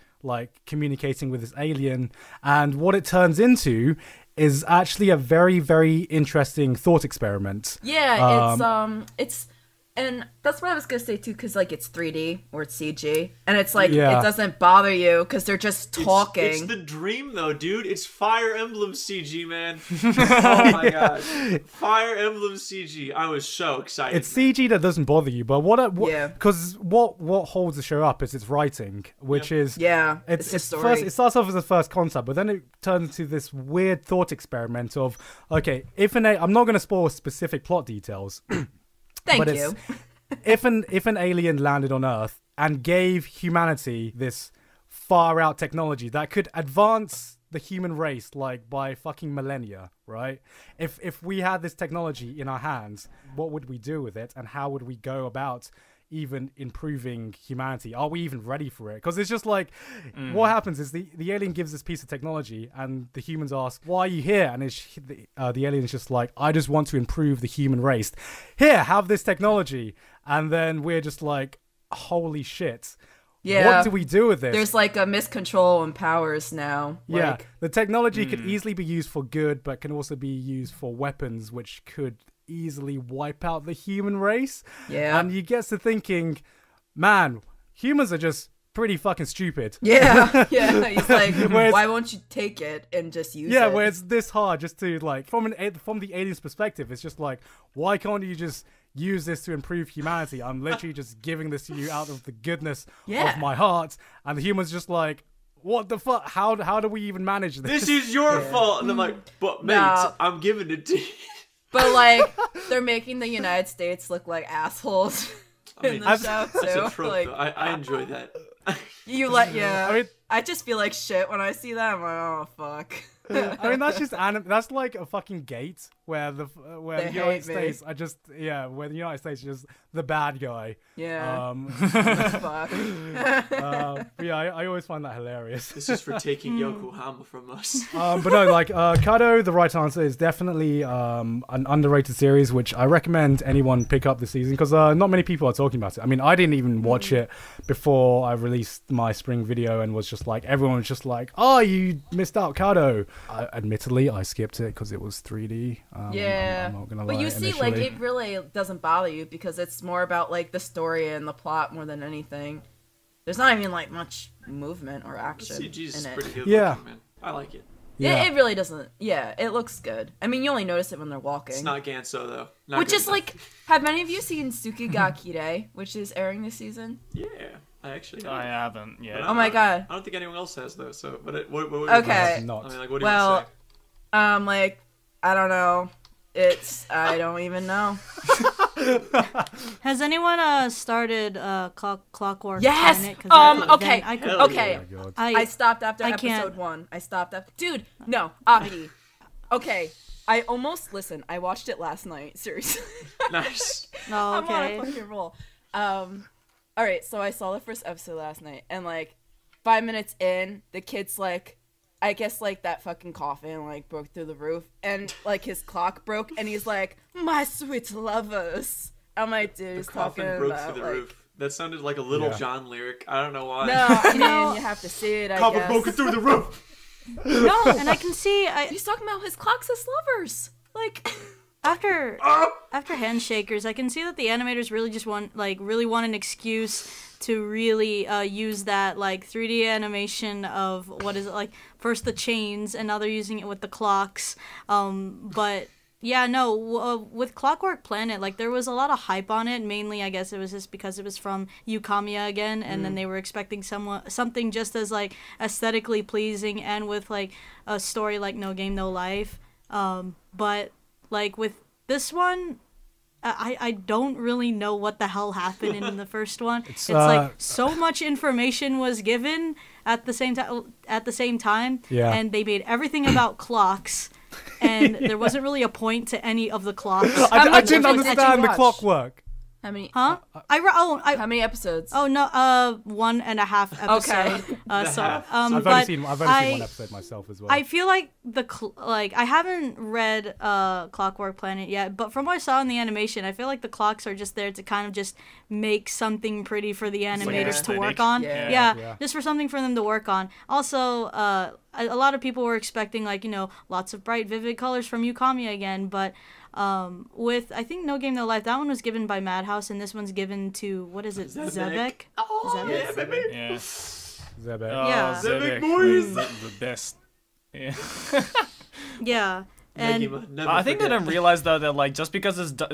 communicating with this alien, and what it turns into is actually a very, very interesting thought experiment. Yeah, And that's what I was gonna say too, because like it's 3D or it's CG, and it's like it doesn't bother you because they're just talking. It's the dream though, dude. It's Fire Emblem CG, man. Oh my god, Fire Emblem CG. I was so excited. It's CG that doesn't bother you, but because what holds the show up is its writing, which is it's first. It starts off as a first concept, but then it turns into this weird thought experiment of okay, I'm not gonna spoil specific plot details. Thank you. if an alien landed on Earth and gave humanity this far out technology that could advance the human race like by fucking millennia, right? If we had this technology in our hands, what would we do with it, and how would we go about even improving humanity? Are we even ready for it? Because it's just like what happens is the alien gives this piece of technology and the humans ask, why are you here? And the alien is just like, I just want to improve the human race. Here, have this technology. And then we're just like, holy shit. What do we do with this? There's like a miscontrol in powers now. Yeah, the technology could easily be used for good, but can also be used for weapons, which could easily wipe out the human race. And you get to thinking, man, humans are just pretty fucking stupid. He's like, why won't you take it and just use it? Where it's this hard just to like from the alien's perspective, it's just like, why can't you just use this to improve humanity? I'm literally just giving this to you out of the goodness of my heart. And the human's just like, what the fuck? How do we even manage this? This is your fault. And I'm like, but mate, I'm giving it to you. But like, they're making the United States look like assholes in the show too. That's a trope, like, though. I enjoy that. I just feel like shit when I see that. I'm like, oh fuck. I mean, that's just that's like a fucking gate where the United States are just where the United States is just the bad guy. Fuck. I always find that hilarious. This is for taking Yokohama from us. But no, like Kado, the right answer is definitely an underrated series, which I recommend anyone pick up this season because not many people are talking about it. I mean, I didn't even watch it before I released my spring video, and was just like, everyone was just like, oh, you missed out, Kado. Admittedly, I skipped it because it was 3D. I'm not gonna lie. But you see, like, it really doesn't bother you because it's more about like the story and the plot more than anything. There's not even like much movement or action. The CG's in it. Pretty good looking, man. I like it. It really doesn't. Yeah, it looks good. I mean, you only notice it when they're walking. It's not Ganso though. Which is like, have many of you seen Tsuki ga Kirei, which is airing this season? Yeah. I actually haven't yet. Oh my god. I don't think anyone else has though. So, but what okay. I mean, like, what do you want to say? Like, I don't know. I don't even know. Has anyone started Clockwork Yes. Planet? Okay. Okay. Oh I stopped after episode 1. I stopped after. Dude, no, Aki. Okay. I watched it last night. Seriously. Nice. Oh, okay. I'm on a fucking roll. All right, so I saw the first episode last night, and like 5 minutes in, the kid's like, I guess like that fucking coffin like broke through the roof, and like his clock broke, and he's like, "My sweet lovers." I'm like, dude, he's talking broke about through the like, roof. That sounded like a Little John lyric. I don't know why. No, I mean, you have to see it. I coffin guess. broken through the roof. No, and I can see he's talking about his clocks as lovers, like. After Handshakers, I can see that the animators really just want an excuse to really use that like 3D animation of what is it like first the chains and now they're using it with the clocks. But yeah, no, with Clockwork Planet, like there was a lot of hype on it. Mainly, I guess it was just because it was from Yukamiya again, and then they were expecting something just as like aesthetically pleasing and with like a story like No Game No Life. But like with this one, I don't really know what the hell happened in the first one. It's like so much information was given at the same time, and they made everything about clocks, and there wasn't really a point to any of the clocks. I didn't understand the clockwork. How many? Huh? How many episodes? Oh no, 1.5 episode. Okay. I've only seen one episode myself as well. I feel like I haven't read Clockwork Planet yet, but from what I saw in the animation, I feel like the clocks are just there to kind of just make something pretty for the animators to work on. Yeah. Just for something for them to work on. Also, a lot of people were expecting like, you know, lots of bright, vivid colors from Yukamiya again, but with I think No Game No Life, that one was given by Madhouse, and this one's given to what is it, Zebek? Oh, Zebek? yeah, baby. Yeah. Zebek. Oh, Yeah. Zebek boys. The best. Yeah. Yeah. And I think they didn't realize though that like just because it's a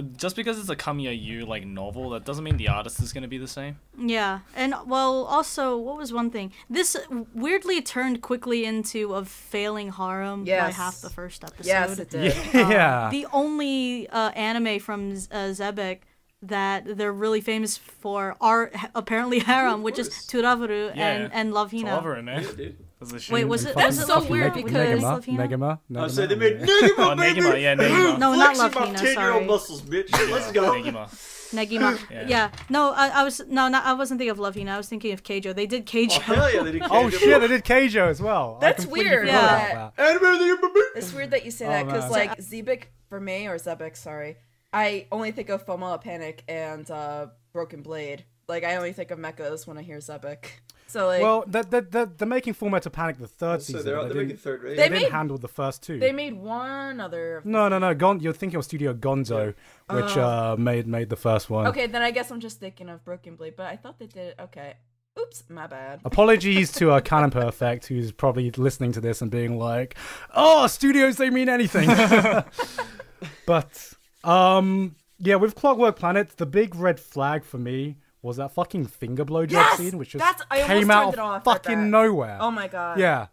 Kamiya Yu like novel, that doesn't mean the artist is gonna be the same. yeah, and well, also, what was one thing? This weirdly turned quickly into a failing harem by Yes. half the first episode. Yes, it did. Yeah. The only anime from Zebek that they're really famous for are apparently harem, which is Turavuru Yeah. and Love Hina. It's over, man. Yeah, dude. That's a shame. Wait, was it Fucking- was it so Love weird Hina? because- Love Hina? Negama. I said they made Negima, Oh, baby. Negima, yeah, Negima. No, not Flexing Love my Hina. 10-year-old Sorry. muscles, bitch. Let's go. Negima. Negima. Yeah. Yeah. No, I was I wasn't thinking of Love Hina. I was thinking of Keijo. They did Keijo. Oh, hell yeah, they did Oh Keijo. shit, they did Keijo as well. I That's completely weird. forgot Yeah. about that. Anime of the year, baby. It's weird that you say Oh, that because man. like Zebek for me or Zebek, sorry, I only think of Foma Panic and Broken Blade. Like I only think of mechas when I hear Zebek. So like Well, they're making Full Metal Panic the third So season. they're but making didn't- third rate. They They didn't made- handle the first two. they made one other. No. You're thinking of Studio Gonzo, which made the first one. Okay, then I guess I'm just thinking of Broken Blade, but I thought they did. Okay, oops, my bad. Apologies to Canon Perfect, who's probably listening to this and being like, "Oh, studios don't mean anything." But yeah, with Clockwork Planet, the big red flag for me was that fucking finger blowjob Yes! scene, which just I almost came out turned it of off at fucking that. nowhere. Oh my god. Yeah.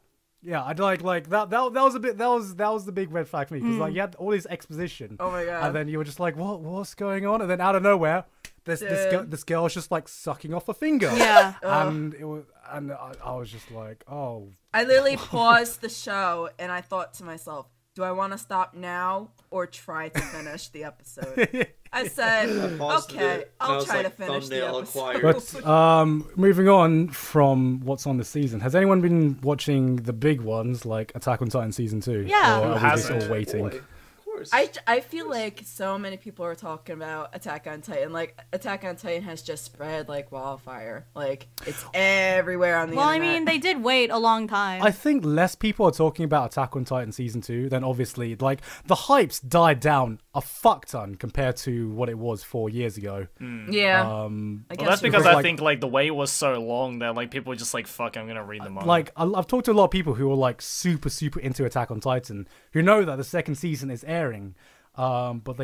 Yeah, I'd like that was a bit that was the big red flag for me because like you had all this exposition. Oh my god. And then you were just like, what's going on? And then out of nowhere, this girl was just like sucking off a finger. Yeah. And I was just like, oh. I literally paused the show and I thought to myself, do I want to stop now or try to finish the episode? I said, Paused okay, it, and I I'll was try like, to finish the thumbnail episode. acquired. But moving on from what's on this season, has anyone been watching the big ones like Attack on Titan season 2? Yeah. Or are we just Hasn't? all waiting? Boy, of course. I feel like so many people are talking about Attack on Titan. Like, Attack on Titan has just spread like wildfire. Like, it's everywhere on the Well, I internet. mean, they did wait a long time. I think less people are talking about Attack on Titan season 2 than obviously like the hype's died down a fuck ton compared to what it was 4 years ago. yeah. Um, I Well, guess that's you're because right. I like- think like the wait was so long that like people were just like, fuck, I'm gonna read the manga. like I've talked to a lot of people who are like super into Attack on Titan who know that the second season is airing, but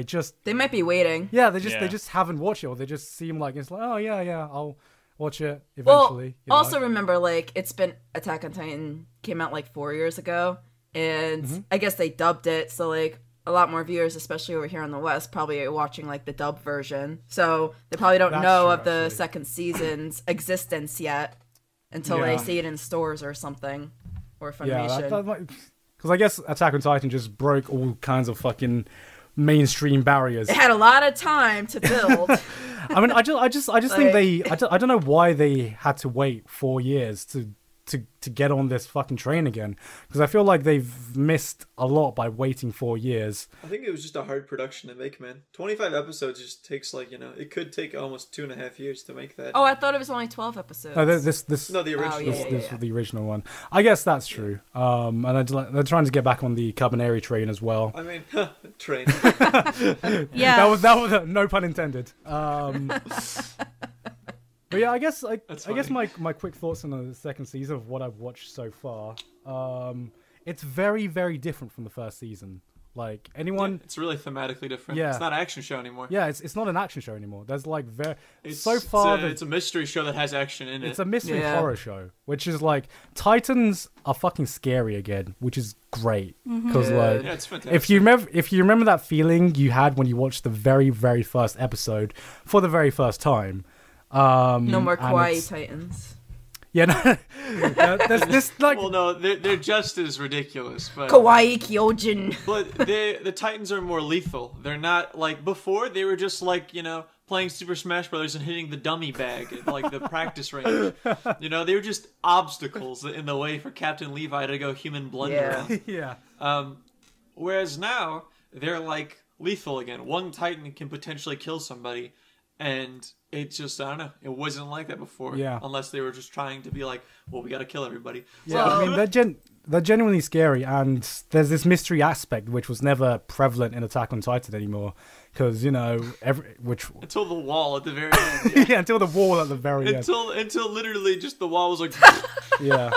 they might be waiting. they just haven't watched it, or they just seem like it's like, oh yeah, I'll watch it Well, eventually. you know? also remember, like, it's been Attack on Titan came out like 4 years ago, and Mm-hmm. I guess they dubbed it, so like a lot more viewers, especially over here in the West, probably are watching like the dub version. So they probably don't That's know true, of the actually. second season's existence yet until they Yeah. see it in stores or something, or yeah, Funimation. because I guess Attack on Titan just broke all kinds of fucking mainstream barriers. It had a lot of time to build. I mean, I just think Like- I don't know why they had to wait 4 years to get on this fucking train again, because I feel like they've missed a lot by waiting 4 years. I think it was just a hard production to make, man. 25 episodes just takes like, it could take almost 2.5 years to make that. Oh, I thought it was only 12 episodes. No, this No, the original. yeah, one. this was the original one. I guess that's true. And they're trying to get back on the Carbonari train as well. I mean, train. yeah. That was no pun intended. But yeah, I guess my quick thoughts on the second season of what I've watched so far. It's very, very different from the first season. Like anyone, It's really thematically different. Yeah. It's not an action show anymore. yeah, it's not an action show anymore. There's like It's, so far it's a mystery show that has action in it. it's a mystery Yeah. horror show, which is like Titans are fucking scary again, which is great because like yeah, it's fantastic. if you remember that feeling you had when you watched the very, very first episode for the very first time. No more and kawaii it's- Titans. Yeah, no, there's this like Well, no, they're just as ridiculous, but Kawaii Kyojin. but the Titans are more lethal. They're not like before. They were just like playing Super Smash Brothers and hitting the dummy bag at like the practice range. They were just obstacles in the way for Captain Levi to go human blender. Yeah. yeah. Whereas now they're like lethal again. One Titan can potentially kill somebody, and it just, I don't know, it wasn't like that before. Yeah. Unless they were just trying to be like, well, we gotta kill everybody. Yeah, Well- I mean, they're genuinely scary, and there's this mystery aspect which was never prevalent in Attack on Titan anymore, because until the wall at the very end. Yeah, until the wall at the very end. Until literally just the wall was like, yeah.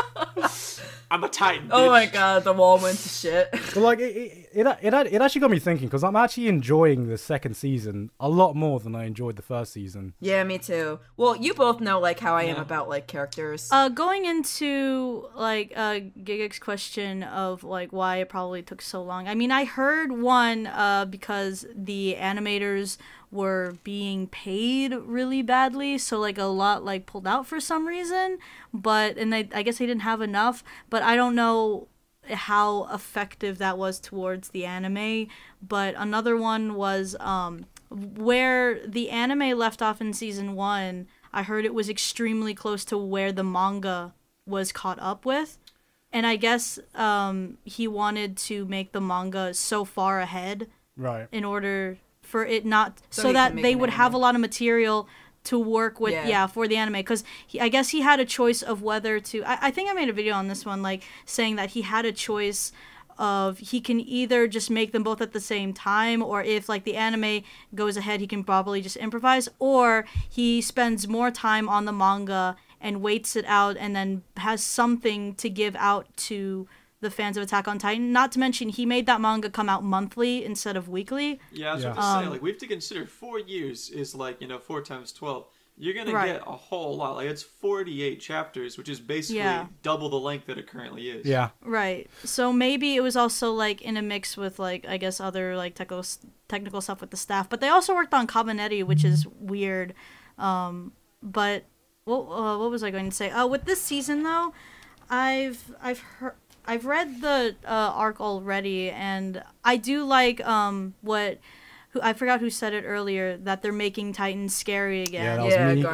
I'm a Titan. Oh my god, the wall went to shit. But like it actually got me thinking, because I'm actually enjoying the second season a lot more than I enjoyed the first season. Yeah, me too. Well, you both know like how I am about like characters. Going into like Gigix's question of like why it probably took so long. I mean, I heard one because the animators were being paid really badly, so like a lot like pulled out for some reason, and I guess they didn't have enough, but I don't know how effective that was towards the anime. But another one was where the anime left off in season 1. I heard it was extremely close to where the manga was caught up with, and I guess he wanted to make the manga so far ahead, right, in order for it not so that they would have a lot of material to work with for the anime, because I guess he had a choice of whether to I think I made a video on this one like saying that he had a choice of he can either just make them both at the same time, or if like the anime goes ahead he can probably just improvise, or he spends more time on the manga and waits it out and then has something to give out to the fans of Attack on Titan. Not to mention, he made that manga come out monthly instead of weekly. Yeah, I was about to say, like, we have to consider 4 years is like, 4 times 12. You're going to get a whole lot. Like, it's 48 chapters, which is basically double the length that it currently is. Yeah. Right. So maybe it was also, like, in a mix with, like, I guess other, like, technical stuff with the staff. But they also worked on Kabaneri, which is weird. But what was I going to say? With this season, though, I've read the arc already, and I do like I forgot who said it earlier, that they're making Titans scary again. Yeah, that was me.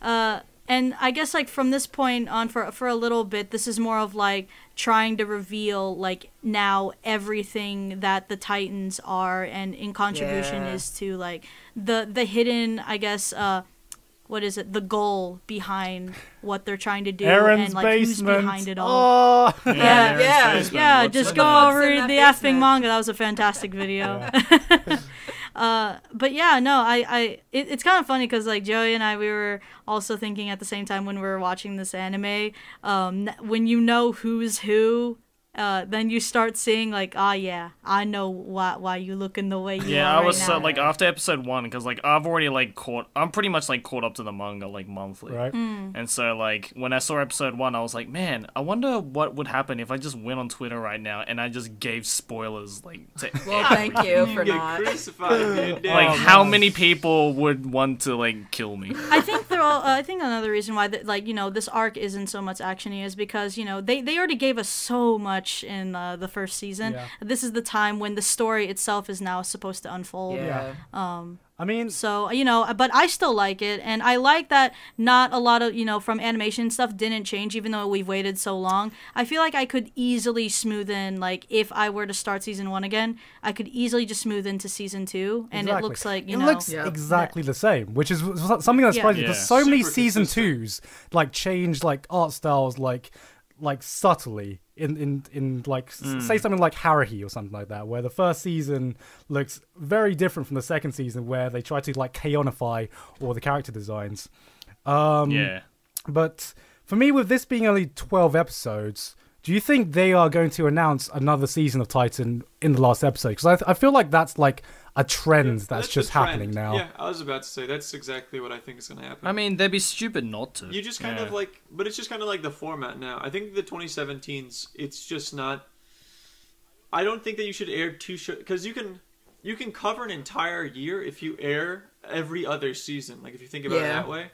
And and I guess like from this point on for a little bit, this is more of like trying to reveal like now everything that the Titans are, and in contribution is to like the hidden, I guess, what is it? The goal behind what they're trying to do, Aaron's and like basement. Who's behind it all. Oh. Yeah. Just go over the effing manga. That was a fantastic video. But yeah, no, it's kind of funny because like Joey and I, we were also thinking at the same time when we were watching this anime, when you know who's who. Then you start seeing like, I know why you looking the way you are. Yeah, I was now. like after episode 1, because like I'm pretty much like caught up to the manga like monthly, right? And so like when I saw episode 1, I was like, man, I wonder what would happen if I just went on Twitter right now and I just gave spoilers like to thank you for get not. Crucified, dude. like how many people would want to like kill me? I think I think another reason why this arc isn't so much actiony is because they already gave us so much in the first season. Yeah. This is the time when the story itself is now supposed to unfold. Yeah. I mean, so but I still like it, and I like that not a lot of from animation stuff didn't change even though we've waited so long. I feel like I could easily smooth in, like if I were to start season 1 again, I could easily just smooth into season 2, and it looks like it looks exactly the same, which is something that's surprising because so many season 2s like change like art styles like subtly in like say something like Haruhi or something like that, where the first season looks very different from the second season, where they try to like chaonify all the character designs. But for me, with this being only 12 episodes, do you think they are going to announce another season of Titan in the last episode? Because I feel like that's like a trend that's just happening now. Yeah, I was about to say that's exactly what I think is going to happen. I mean, they'd be stupid not to. You just kind of like, but it's just kind of like the format now. I think the 2017s, it's just not. I don't think that you should air 2 shows, because you can cover an entire year if you air every other season. Like if you think about it that way,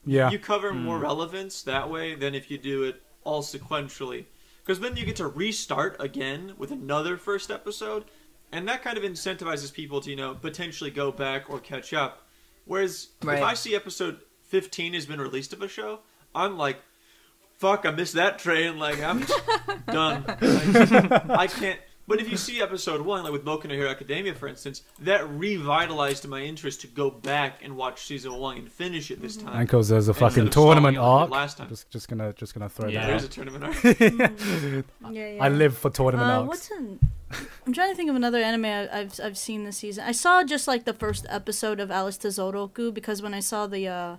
you cover more relevance that way than if you do it all sequentially. Because then you get to restart again with another first episode. And that kind of incentivizes people to, potentially go back or catch up. Whereas if I see episode 15 has been released of a show, I'm like, fuck, I missed that train. Like, I'm done. Like, I can't. But if you see episode 1, like with Boku no Hero Academia, for instance, that revitalized my interest to go back and watch season 1 and finish it this time. And because there's a fucking tournament arc. Last time. Just gonna throw that out. There is a tournament arc. I live for tournament arcs. I'm trying to think of another anime I've seen this season. I saw just like the first episode of Alice to Zoroku because when I saw the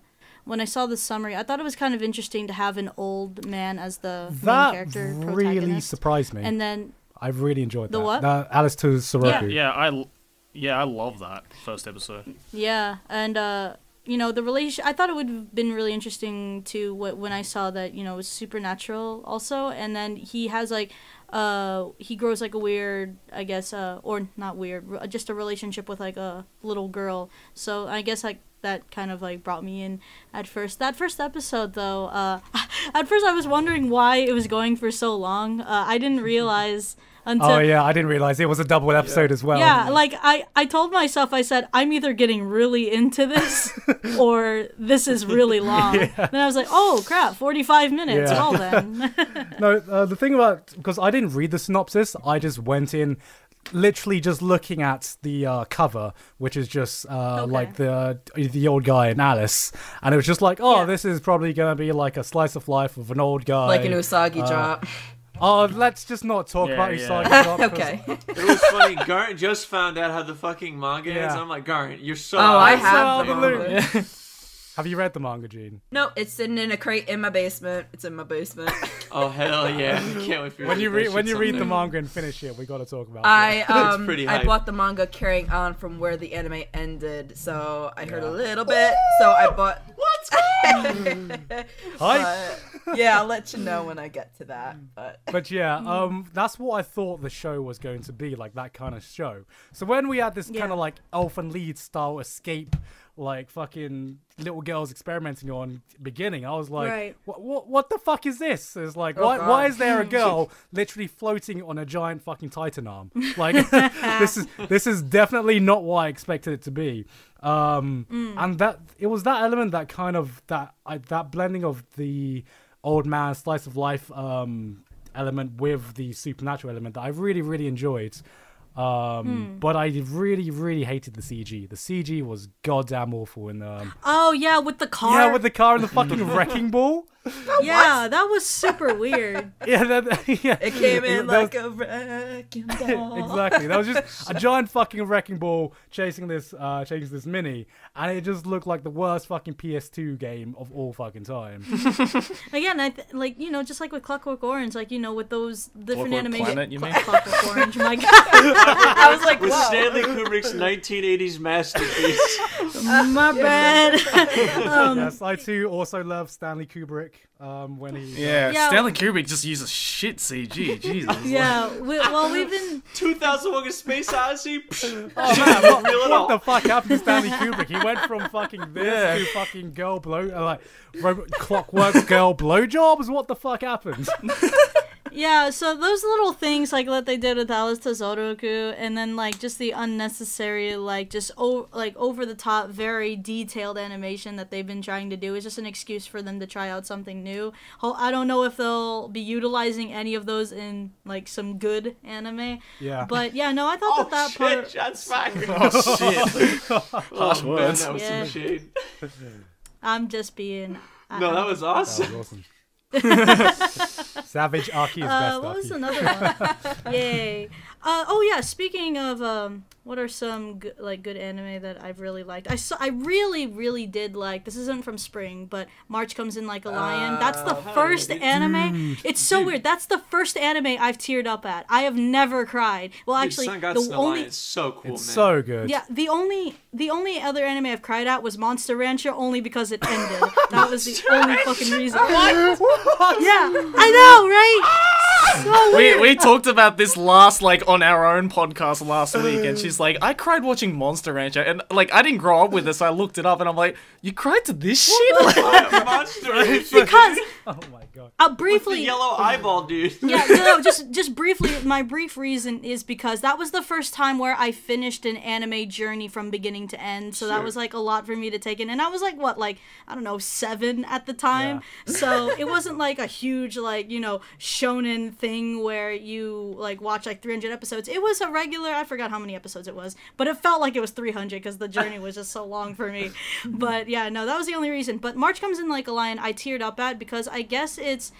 summary, I thought it was kind of interesting to have an old man as the main character. That really protagonist. surprised me. And then I really enjoyed that. The what? Alice to Soroku. I love that first episode. Yeah, and the relation. I thought it would have been really interesting to when I saw that it was supernatural also, and then he has like he grows like a weird, I guess, or not weird, just a relationship with like a little girl. So I guess like that kind of like brought me in at first. That first episode though, at first I was wondering why it was going for so long. I didn't realize until... Oh yeah, I didn't realize it was a double episode as well. Yeah, like I told myself, I said, I'm either getting really into this or this is really long. Then I was like, oh crap, 45 minutes. Well then. No, the thing about, because I didn't read the synopsis, I just went in literally just looking at the cover, which is just like the old guy and Alice, and it was just like, this is probably gonna be like a slice of life of an old guy, like an Usagi drop. Oh, let's just not talk about Usagi drop. Okay. It was funny. Garnt just found out how the fucking manga is. I'm like, Garnt, you're so. Oh, I have the manga. Have you read the manga, Gene? No, it's sitting in a crate in my basement. It's in my basement. Oh hell yeah! I can't wait for when you read the manga and finish it, we got to talk about it. I bought the manga carrying on from where the anime ended, so I heard a little bit. So I bought. Hi. Yeah, I'll let you know when I get to that. But yeah, that's what I thought the show was going to be, like that kind of show. So when we had this kind of like Elfen Lied style escape, like fucking little girls experimenting on beginning, I was like, what the fuck is this? It's like, why is there a girl literally floating on a giant fucking Titan arm? Like, this is definitely not what I expected it to be. And that it was that element that kind of that blending of the old man slice of life element with the supernatural element that I really, really enjoyed. But I really, really hated the CG. The CG was goddamn awful. In oh yeah, with the car. Yeah, with the car and the fucking wrecking ball. That was super weird. It came in like a wrecking ball. Exactly. That was just a giant fucking wrecking ball chasing this mini, and it just looked like the worst fucking PS2 game of all fucking time. Again, just like with Clockwork Orange, like with those different animations. Planet, you mean? Clockwork Orange, my God. I was like, with Stanley Kubrick's 1980s masterpiece. My bad. Yes, I too also love Stanley Kubrick. When he Stanley Kubrick just uses shit CG. Jesus. Yeah, we've been 2001: A Space Odyssey. What the fuck happened to Stanley Kubrick? He went from fucking this to fucking Clockwork Girl blowjobs. What the fuck happened? Yeah, so those little things like that they did with Alice to Zoroku, and then like just the unnecessary over the top, very detailed animation that they've been trying to do is just an excuse for them to try out something new. I don't know if they'll be utilizing any of those in like some good anime. Yeah. But yeah, no, I thought that part. Shots fired. Oh shit! Harsh words. That was some shade. I'm just being. No, that was awesome. That was awesome. Savage Aki is best. What was another one? Yay! Speaking of what are some good anime that I've really liked? I really did like. This isn't from spring, but March Comes in Like a Lion. That's the first anime. It's so weird. That's the first anime I've teared up at. I have never cried. Well, actually, the only is so cool. It's so good. Yeah, the only other anime I've cried at was Monster Rancher, only because it ended. That was the only fucking reason. What? Yeah, I know, right? So weird. We talked about this on our own podcast last week, and she's like, I cried watching Monster Rancher, and like I didn't grow up with this. I looked it up, and I'm like, you cried to this shit? Monster Rancher. Because oh my God. Briefly. With the yellow eyeball, dude. Yeah, no, just briefly. My brief reason is because that was the first time where I finished an anime journey from beginning to end. So that was like a lot for me to take in, and I was like, what, like I don't know, 7 at the time. Yeah. So it wasn't like a huge like shonen thing where you like watch like 300 episodes. It was a regular. I forgot how many episodes it was, but it felt like it was 300 because the journey was just so long for me. But yeah, no, that was the only reason. But March Comes In Like a Lion, I teared up at because I guess it's,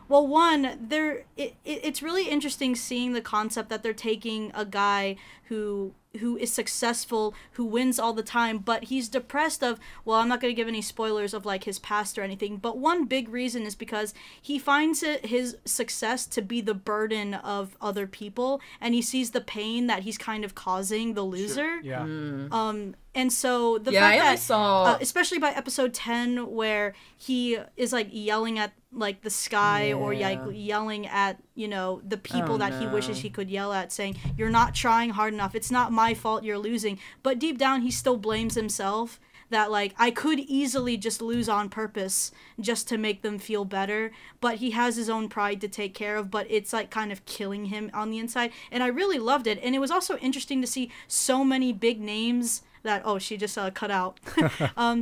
well, one, it's really interesting seeing the concept that they're taking a guy who is successful, who wins all the time, but he's depressed of, well, I'm not going to give any spoilers of like his past or anything, but one big reason is because he finds his success to be the burden of other people, and he sees the pain that he's kind of causing the loser. Sure. Yeah. And so the fact that, especially by episode 10, where he is like yelling at like the sky or like yelling at the people that he wishes he could yell at, saying, you're not trying hard enough, it's not my fault you're losing, but deep down he still blames himself that like I could easily just lose on purpose just to make them feel better, but he has his own pride to take care of, but it's like kind of killing him on the inside. And I really loved it, and it was also interesting to see so many big names that she just cut out.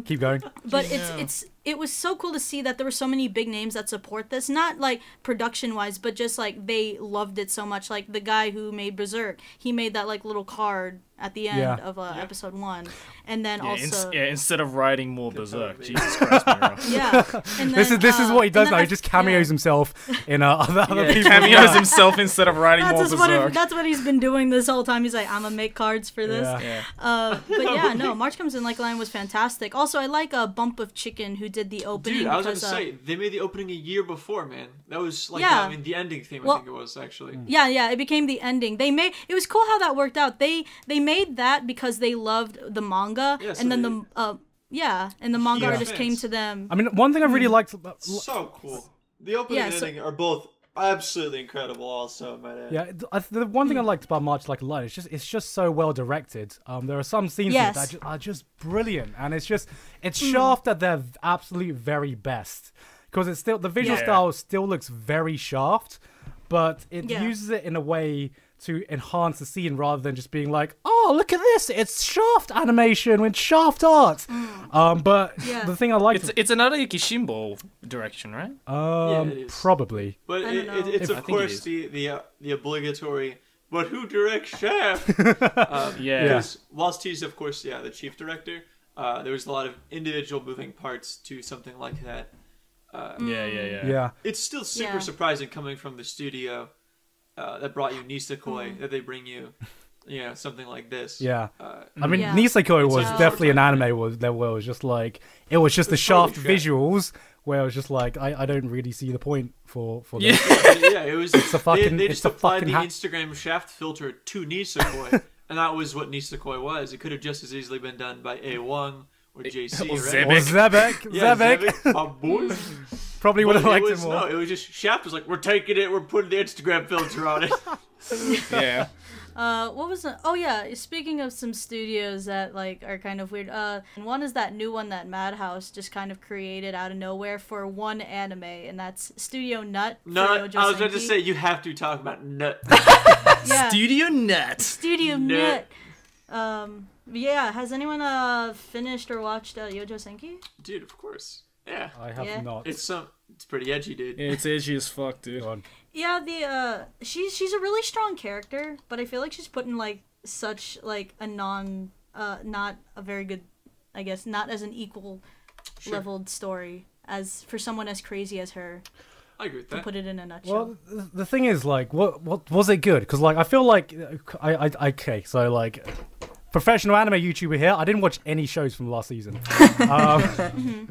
Keep going. But it was so cool to see that there were so many big names that support this, not like production wise, but just like they loved it so much. Like the guy who made Berserk, he made that like little card at the end of episode 1, and then also instead of writing more Berserk, Jesus Christ, Mira. And then, this is what he does now. He just cameos himself in other people. Cameos himself instead of writing more Berserk. That's what he's been doing this whole time. He's like, I'm gonna make cards for this. But yeah, no, March Comes In Like a Lion was fantastic. Also, I like a Bump of Chicken who did the opening. Dude, I was going to say, they made the opening a year before, man. That was like, I mean, the ending theme, I think it was, actually. Yeah, it became the ending. It was cool how that worked out. They made that because they loved the manga, and then the manga artist came to them. I mean, one thing I really liked about... So cool. The opening and ending are both absolutely incredible also, my dad. Yeah, the one thing I liked about March Like a Lion is it's just so well directed. There are some scenes that are just brilliant, and it's Shaft at their absolute very best, because it's still the visual style still looks very Shaft, but it uses it in a way to enhance the scene rather than just being like, oh, look at this, it's Shaft animation with Shaft art. But the thing I like, it's another Yukishimbo direction, right? It is. Probably. But it's of course the obligatory. But who directs Shaft? Whilst he's of course the chief director, there was a lot of individual moving parts to something like that. It's still super surprising coming from the studio that brought you Nisekoi, that they bring you, something like this. I mean, Nisekoi was definitely an anime where it was just like, it was just the Shaft visuals, where it was just like, I don't really see the point for this. It was. They just applied the Instagram Shaft filter to Nisekoi, and that was what Nisekoi was. It could have just as easily been done by A1 or JC, or Zebek. My boy. Probably would have liked it more. No, it was just Shaft was like, we're taking it, we're putting the Instagram filter on it. What was it? Oh yeah, speaking of some studios that like are kind of weird. One is that new one that Madhouse just kind of created out of nowhere for one anime, and that's Studio Nut. Nut. I was about to say you have to talk about Nut. Studio Nut. Studio Nut. Has anyone finished or watched Yojo Senki? Dude, of course. Yeah, I have not. It's pretty edgy, dude. Yeah, it's edgy as fuck, dude. Yeah, she's a really strong character, but I feel like she's put in like such like a not a very good, I guess, not as an equal leveled story as for someone as crazy as her. I agree with that. To put it in a nutshell. Well, the thing is, like, what was it good? Because like I feel like so like. Professional anime YouTuber here. I didn't watch any shows from last season.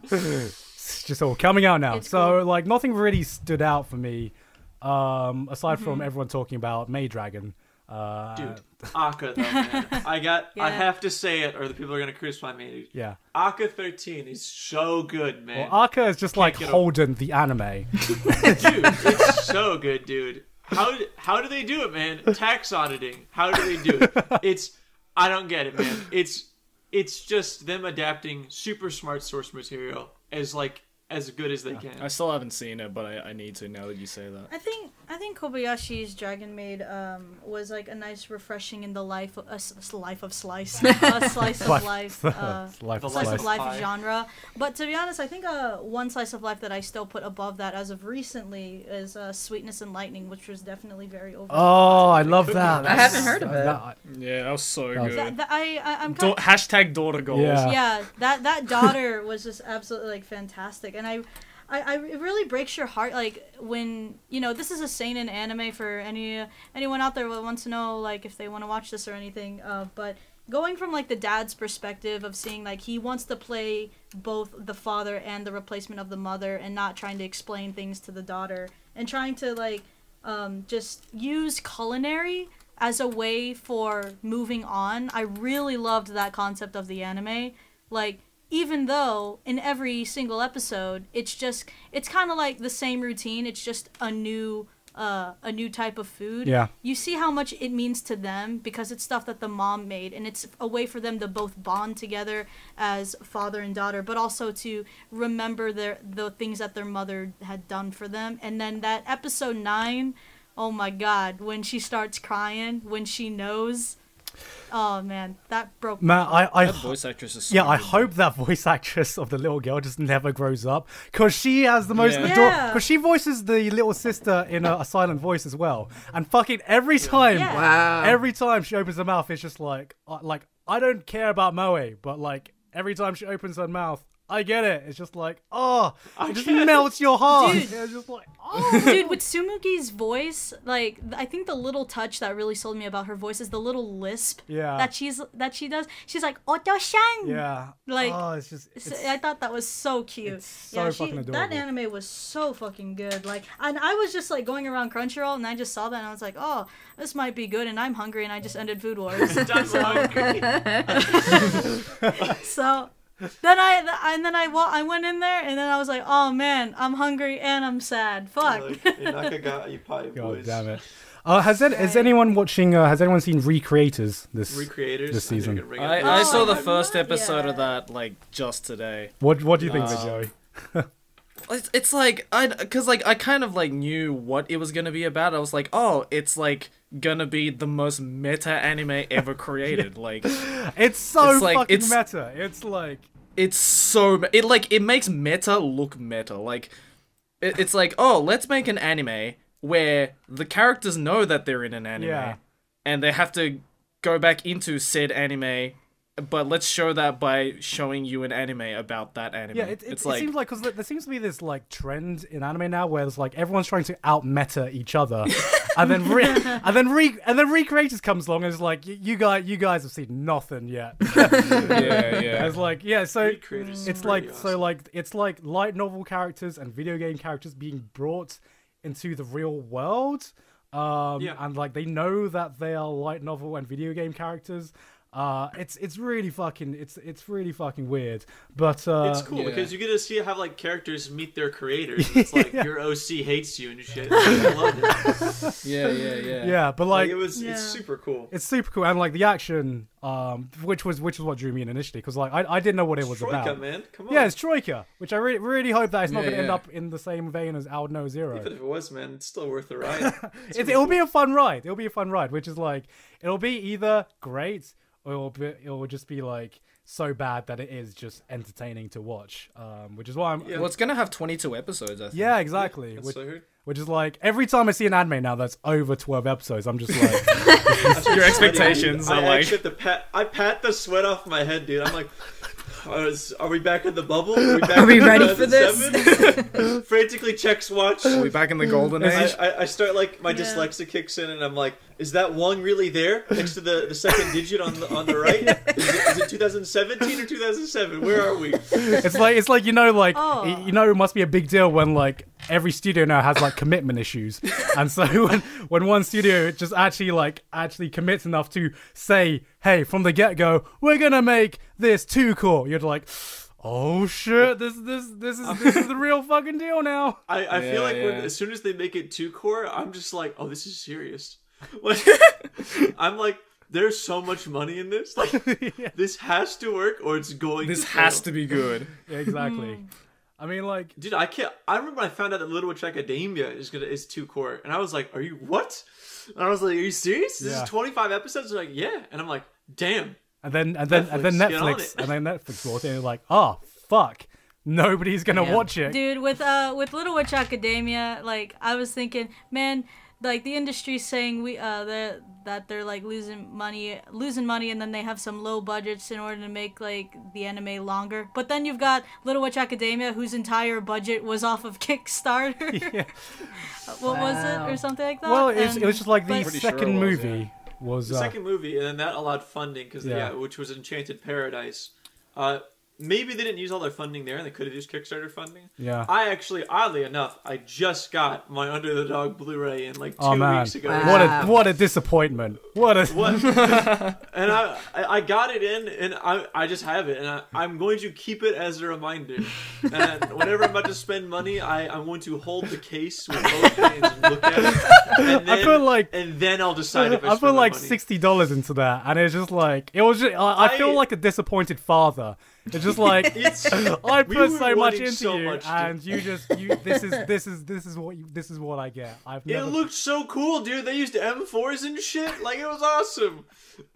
It's just all coming out now. Cool. Like nothing really stood out for me, aside from everyone talking about Maid Dragon. Dude, Akka though, man. I have to say it, or the people are gonna crucify me. Yeah. Akka 13 is so good, man. Well, Akka is just like Holden, the anime. Dude, it's so good, dude. How do they do it, man? Tax auditing. How do they do it? I don't get it, man. It's just them adapting super smart source material as as good as they can. I still haven't seen it, but I need to now that you say that. I think Kobayashi's Dragon Maid was like a nice refreshing in the life of life of slice a slice of life slice of life genre. But to be honest, I think one slice of life that I still put above that as of recently is Sweetness and Lightning, which was definitely very over. Oh, I love that. I haven't heard of it. Yeah, that was so good. I'm hashtag daughter goals. Yeah, that daughter was just absolutely like fantastic, and it really breaks your heart, like when this is a seinen anime for anyone out there that wants to know like if they want to watch this or anything. But going from like the dad's perspective of seeing like he wants to play both the father and the replacement of the mother, and not trying to explain things to the daughter, and trying to like just use culinary as a way for moving on. I really loved that concept of the anime. Like, even though in every single episode it's kind of like the same routine, it's just a new type of food. Yeah. You see how much it means to them because it's stuff that the mom made, and it's a way for them to both bond together as father and daughter, but also to remember the things that their mother had done for them. And then that episode 9, oh my god, when she starts crying, when she knows. Oh man, that broke my heart. That voice actress is so good. I hope that voice actress of the little girl just never grows up, because she has the most because she voices the little sister in a silent voice as well, and fucking every time every time she opens her mouth, it's just like I don't care about Moe, but like every time she opens her mouth, I get it. It's just like, it just melts your heart. Dude. It's just like, Dude, with Tsumugi's voice, like, I think the little touch that really sold me about her voice is the little lisp that she does. She's like, Oto-shan! Yeah. Like, I thought that was so cute. It's so fucking adorable. That anime was so fucking good. Like, and I was just, like, going around Crunchyroll, and I just saw that, and I was like, oh, this might be good, and I'm hungry, and I just ended Food Wars. So... Then I went in there, and then I was like, oh man, I'm hungry and I'm sad. Fuck. God damn it. Has anyone watching? Has anyone seen Recreators this season? I saw the first episode of that like just today. What do you think of it, Joey? It's like I kind of like knew what it was gonna be about. I was like, oh, it's like gonna be the most meta anime ever created. Like, it's fucking meta. It's like it makes meta look meta. Like, it's like, oh, let's make an anime where the characters know that they're in an anime, and they have to go back into said anime. But let's show that by showing you an anime about that anime. Yeah, it seems like, because there seems to be this like trend in anime now where it's like everyone's trying to out meta each other, and then Recreators comes along and is like, you guys have seen nothing yet. It's like, so it's like light novel characters and video game characters being brought into the real world, and like they know that they are light novel and video game characters. It's really fucking weird, but it's cool because you get to see how like characters meet their creators. It's like your OC hates you and shit. I love it. Yeah, but like it's super cool. It's super cool, and like the action, which was what drew me in initially, because like I didn't know what it was Troika, about. Man, come on. Yeah, it's Troika, which I really hope that it's not going to end up in the same vein as Out No Zero. Even if it was, man, it's still worth the ride. It'll be a fun ride. It'll be a fun ride, which is like it'll be either great. Or it will just be like so bad that it is just entertaining to watch, which is why I'm. Well, it's gonna have 22 episodes. I think. Yeah, exactly. Which is like every time I see an anime now that's over 12 episodes, I'm just like, your expectations are like. I pat the sweat off my head, dude. I'm like, are we back in the bubble? Are we ready for this? Frantically checks watch. Are we back in the golden age? I start like my dyslexia kicks in, and I'm like, is that one really there next to the second digit on the right? Is it 2017 or 2007? Where are we? It's like it must be a big deal when like every studio now has like commitment issues, and so when one studio just actually commits enough to say, hey, from the get-go, we're gonna make this 2-core, you're like, oh shit, this is the real fucking deal now. I feel like as soon as they make it 2-core, I'm just like, oh, this is serious. Like, I'm like, there's so much money in this. Like, this has to work, or it's going. This has to be good. Yeah, exactly. I mean, like, dude, I can't. I remember when I found out that Little Witch Academia is 2 court, and I was like, "Are you what?" And I was like, "Are you serious? This is 25 episodes?" They're like, "Yeah," and I'm like, "Damn." And then Netflix brought it, and like, oh fuck, nobody's gonna watch it, dude. With Little Witch Academia, like I was thinking, man, like the industry's saying that they're like losing money, and then they have some low budgets in order to make like the anime longer. But then you've got Little Witch Academia, whose entire budget was off of Kickstarter. Yeah. What was it, or something like that? Well, it was just like the second movie. Was the second movie, and then that allowed funding because which was Enchanted Paradise. Maybe they didn't use all their funding there, and they could have used Kickstarter funding. Yeah. I actually, oddly enough, I just got my Under the Dog Blu-ray in like 2 weeks ago. Wow. What a disappointment! What? And I got it in, and I just have it, and I'm going to keep it as a reminder. And whenever I'm about to spend money, I'm going to hold the case with both hands and look at it. And then, and then I'll decide if I put like money. $60 into that, and it's just like I feel like a disappointed father. It's just like I put so much into you, and this is what I get. It looked so cool, dude. They used M4s and shit. Like, it was awesome.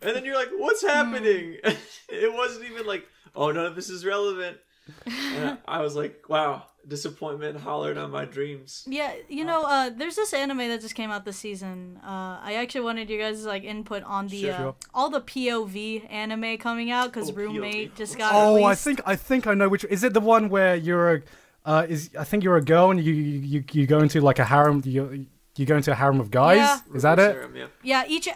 And then you're like, what's happening? It wasn't even like, oh, none of this is relevant. And I was like, wow, disappointment hollered on my dreams. Yeah, there's this anime that just came out this season. I actually wanted you guys' like input on the all the POV anime coming out because Roommate POV. just got Oh, released. I think I know which. Is it the one where you're I think you're a girl and you go into like a harem. You go into a harem of guys. Yeah. Is that it? Harem, Each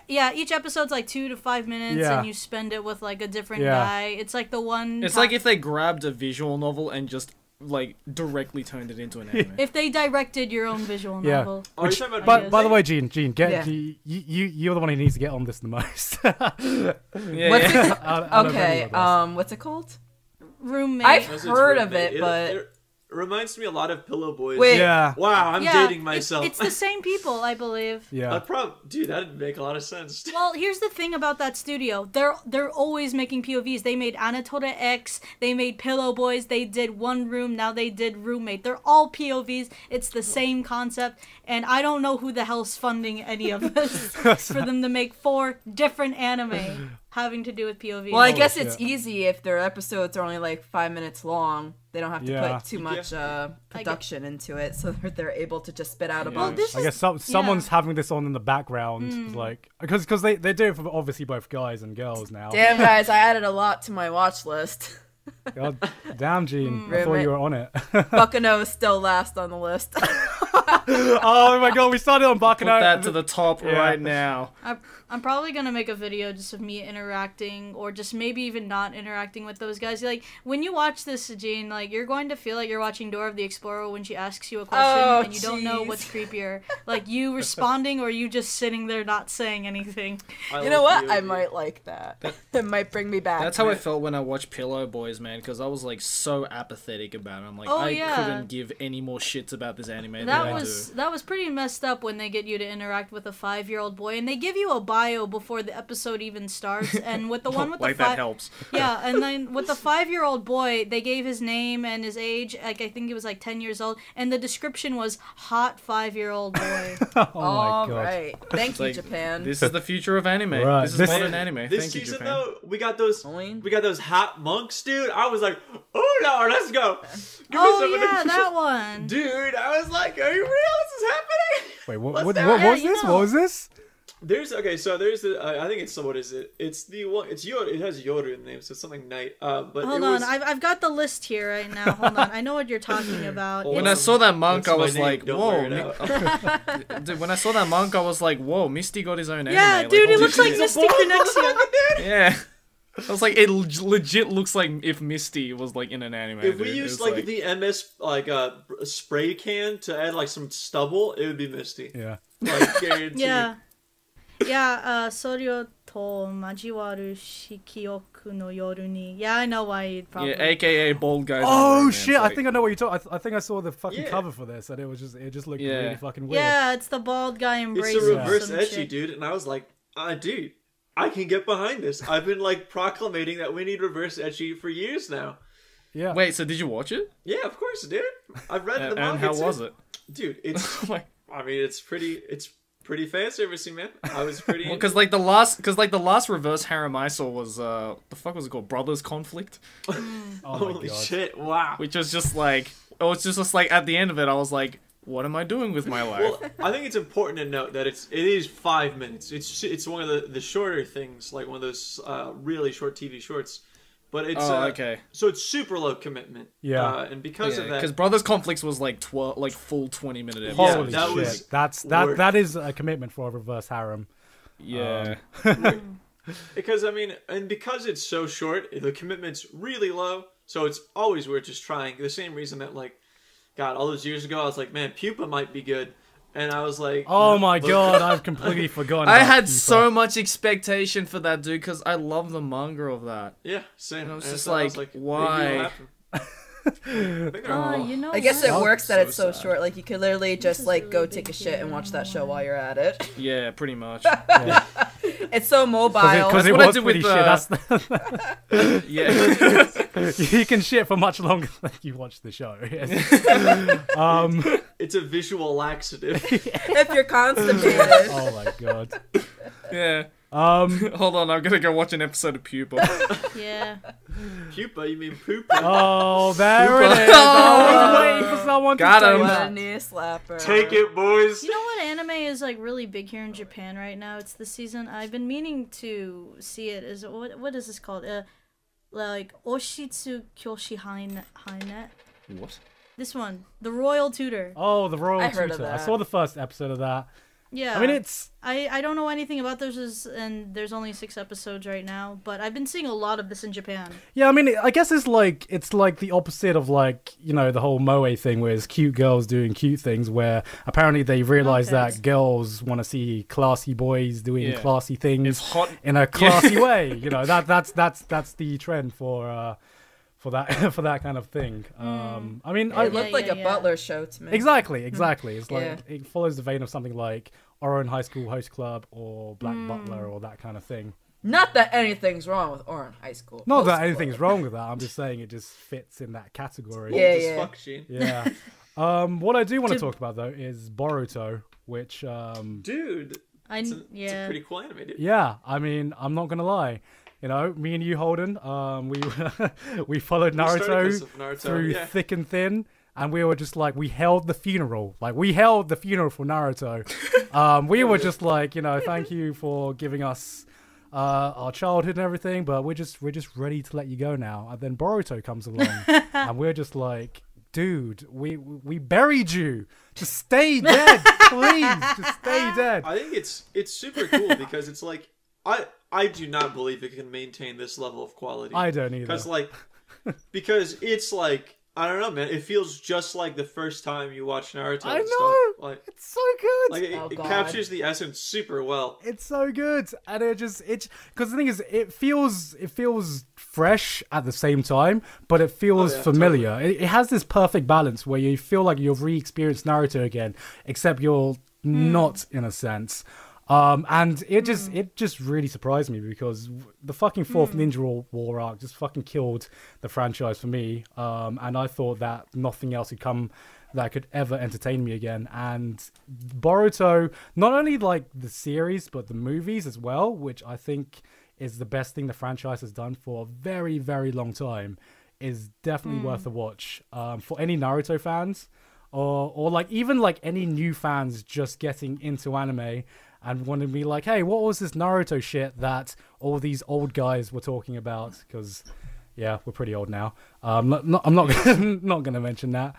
episode's like 2 to 5 minutes, and you spend it with like a different guy. It's like the one. It's like if they grabbed a visual novel and just like directly turned it into an anime. If they directed your own visual novel. Which, by the way, Gene, you're the one who needs to get on this the most. What's it called? Roommate. I've heard of it, but it reminds me a lot of Pillow Boys. Wait. Yeah. Wow, I'm dating myself. It's the same people, I believe. Yeah. Dude, that'd make a lot of sense. Well, here's the thing about that studio. They're always making POVs. They made Anatole X, they made Pillow Boys, they did One Room, now they did Roommate. They're all POVs. It's the same concept, and I don't know who the hell's funding any of this for them to make 4 different anime having to do with POVs. Well, I guess it's easy if their episodes are only like 5 minutes long. They don't have to put too much production into it, so they're able to just spit out a bunch. I guess someone's having this on in the background, like because they do it for obviously both guys and girls now. Damn, guys, I added a lot to my watch list. God damn, Gene, I thought you were on it. Buccano is still last on the list. Oh my god, we started on Buccano. Put that to the top right now. I'm probably gonna make a video just of me interacting, or just maybe even not interacting with those guys. Like, when you watch this, Gene, like, you're going to feel like you're watching Dora the Explorer when she asks you a question and you don't know what's creepier. Like, you responding or you just sitting there not saying anything. You know what? I might like that. It might bring me back. That's how I felt when I watched Pillow Boys, man, because I was like so apathetic about it. I'm like, I couldn't give any more shits about this anime than I do. That was pretty messed up when they get you to interact with a 5-year-old boy, and they give you a bio before the episode even starts. And with the one with that helps. Yeah, and then with the 5-year-old boy, they gave his name and his age. Like, I think he was like 10 years old, and the description was hot 5-year-old boy. Oh my god! Right. Thank you, Japan. This is the future of anime. Right. This is modern anime. This Thank you, season, Japan. though, we got those hot monks, dude. I was like, oh no, let's go. That one. Dude, I was like, are you real? This is happening? Wait, what was this? What was this? There's I think it's what is it? It's the one. It's Yoru. It has Yoru in the name, so it's something night. But hold on, I've got the list here right now. Hold on, I know what you're talking about. When I saw that monk, I was like, whoa. Dude, when I saw that monk, I was like, whoa, Misty got his own anime. Yeah, dude, it looks like Misty Connection. Yeah. I was like, it legit looks like if Misty was like in an anime. If we used like the MS spray can to add like some stubble, it would be Misty. Yeah. Like, guaranteed. Soryo to majiwaru shikioku no yoru ni. Yeah, I know why you'd probably. Yeah, aka bald guy. Oh shit! I think I know what you're talking. I think I saw the fucking cover for this, and it just looked really fucking weird. Yeah, it's the bald guy embracing. It's a reverse ecchi, dude, and I was like, dude, I can get behind this. I've been like proclamating that we need reverse ecchi for years now. Yeah. Wait, so did you watch it? Yeah, of course, dude. I've read the manga And how too. was it? Dude, it's I mean, it's pretty fan servicey, man. I was pretty Well, because like the last reverse harem I saw was the fuck was it called? Brothers Conflict. Oh my Holy God. shit, wow. Which was just like, it was just like at the end of it, I was like, what am I doing with my life? Well, I think it's important to note that it is 5 minutes. It's one of the shorter things, like one of those really short TV shorts. But it's okay. So it's super low commitment. Yeah. And because of that, because Brothers Conflicts was like full 20-minute episodes. Holy that shit. was That is a commitment for a reverse harem. Yeah. because I mean, and because it's so short, the commitment's really low. So it's always worth just trying. The same reason that like, God, all those years ago, I was like, man, Pupa might be good. And I was like, oh my God, I've completely forgotten. I about had Pupa. so much expectation for that dude because I love the manga of that. Yeah, same. And I was And just so I like, maybe it'll why? happen. I think they're- I guess it Oh, works that it's so sad. short. Like you could literally just is like really go big take a shit here. and watch that show while you're at it. Yeah, pretty much. It's so mobile. Because it what I was did pretty with, shit. Yeah. You can shit for much longer than you watch the show. Yes. It's a visual laxative. If you're constipated. Oh my God. Yeah. Um. Hold on, I'm gonna go watch an episode of Pupa. Yeah. Pupa, you mean Poopa? Oh, there it is. I was waiting for someone Got to say him. What a that. knee slapper. Take it, boys. You know what anime is like really big here in Japan right now? It's the season. I've been meaning to see it. Is what is this called? Like Oshitsu Kyoshi Hainet. What? This one, the Royal Tutor. Oh, the Royal I heard of Tutor. I that. saw the first episode of that. Yeah. I mean, it's I don't know anything about this, and there's only 6 episodes right now, but I've been seeing a lot of this in Japan. yeah. I mean, I guess it's like the opposite of like the whole moe thing, where it's cute girls doing cute things. Where apparently they realize Okay. that girls want to see classy boys doing Yeah. classy things It's hot. in a classy way. That's the trend for that kind of thing. I mean, It looked like yeah, a yeah. Butler show to me. Exactly. It's like Yeah. it follows the vein of something like Oran High School Host Club or Black Butler or that kind of thing. Not that anything's wrong with Oran High School. Not that Host anything's Club. wrong with that. I'm just saying it just fits in that category. Yeah, As yeah. fuck, Gene. Yeah. What I do want to To- talk about though is Boruto, which Dude, it's a Yeah. pretty cool anime, dude. yeah, I mean, I'm not gonna lie. Me and you, Holden, we we followed started Naruto this with Naruto, through yeah. thick and thin, and we were just like, we held the funeral. Like, we held the funeral for Naruto. We were just like, thank you for giving us our childhood and everything, but we're just ready to let you go now. And then Boruto comes along, and we're just like, dude, we buried you. Just stay dead, please. Just stay dead. I think it's super cool because it's like I do not believe it can maintain this level of quality. I don't either. Because it's like, I don't know, man. It feels just like the first time you watch Naruto. I and know. Stuff. Like It's so good. Like Oh, it God. captures the essence super well. It's so good, and because the thing is, it feels fresh at the same time, but it feels yeah, familiar. It has this perfect balance where you feel like you've re-experienced Naruto again, except you're not in a sense. And it just really surprised me because the fucking fourth Ninja War arc just fucking killed the franchise for me. And I thought that nothing else had come that could ever entertain me again. And Boruto, not only like the series, but the movies as well, which I think is the best thing the franchise has done for a very, very long time, is definitely worth a watch. For any Naruto fans, or like even like any new fans just getting into anime and want to be like, hey, what was this Naruto shit that all these old guys were talking about? Because, yeah, we're pretty old now. I'm not not gonna mention that.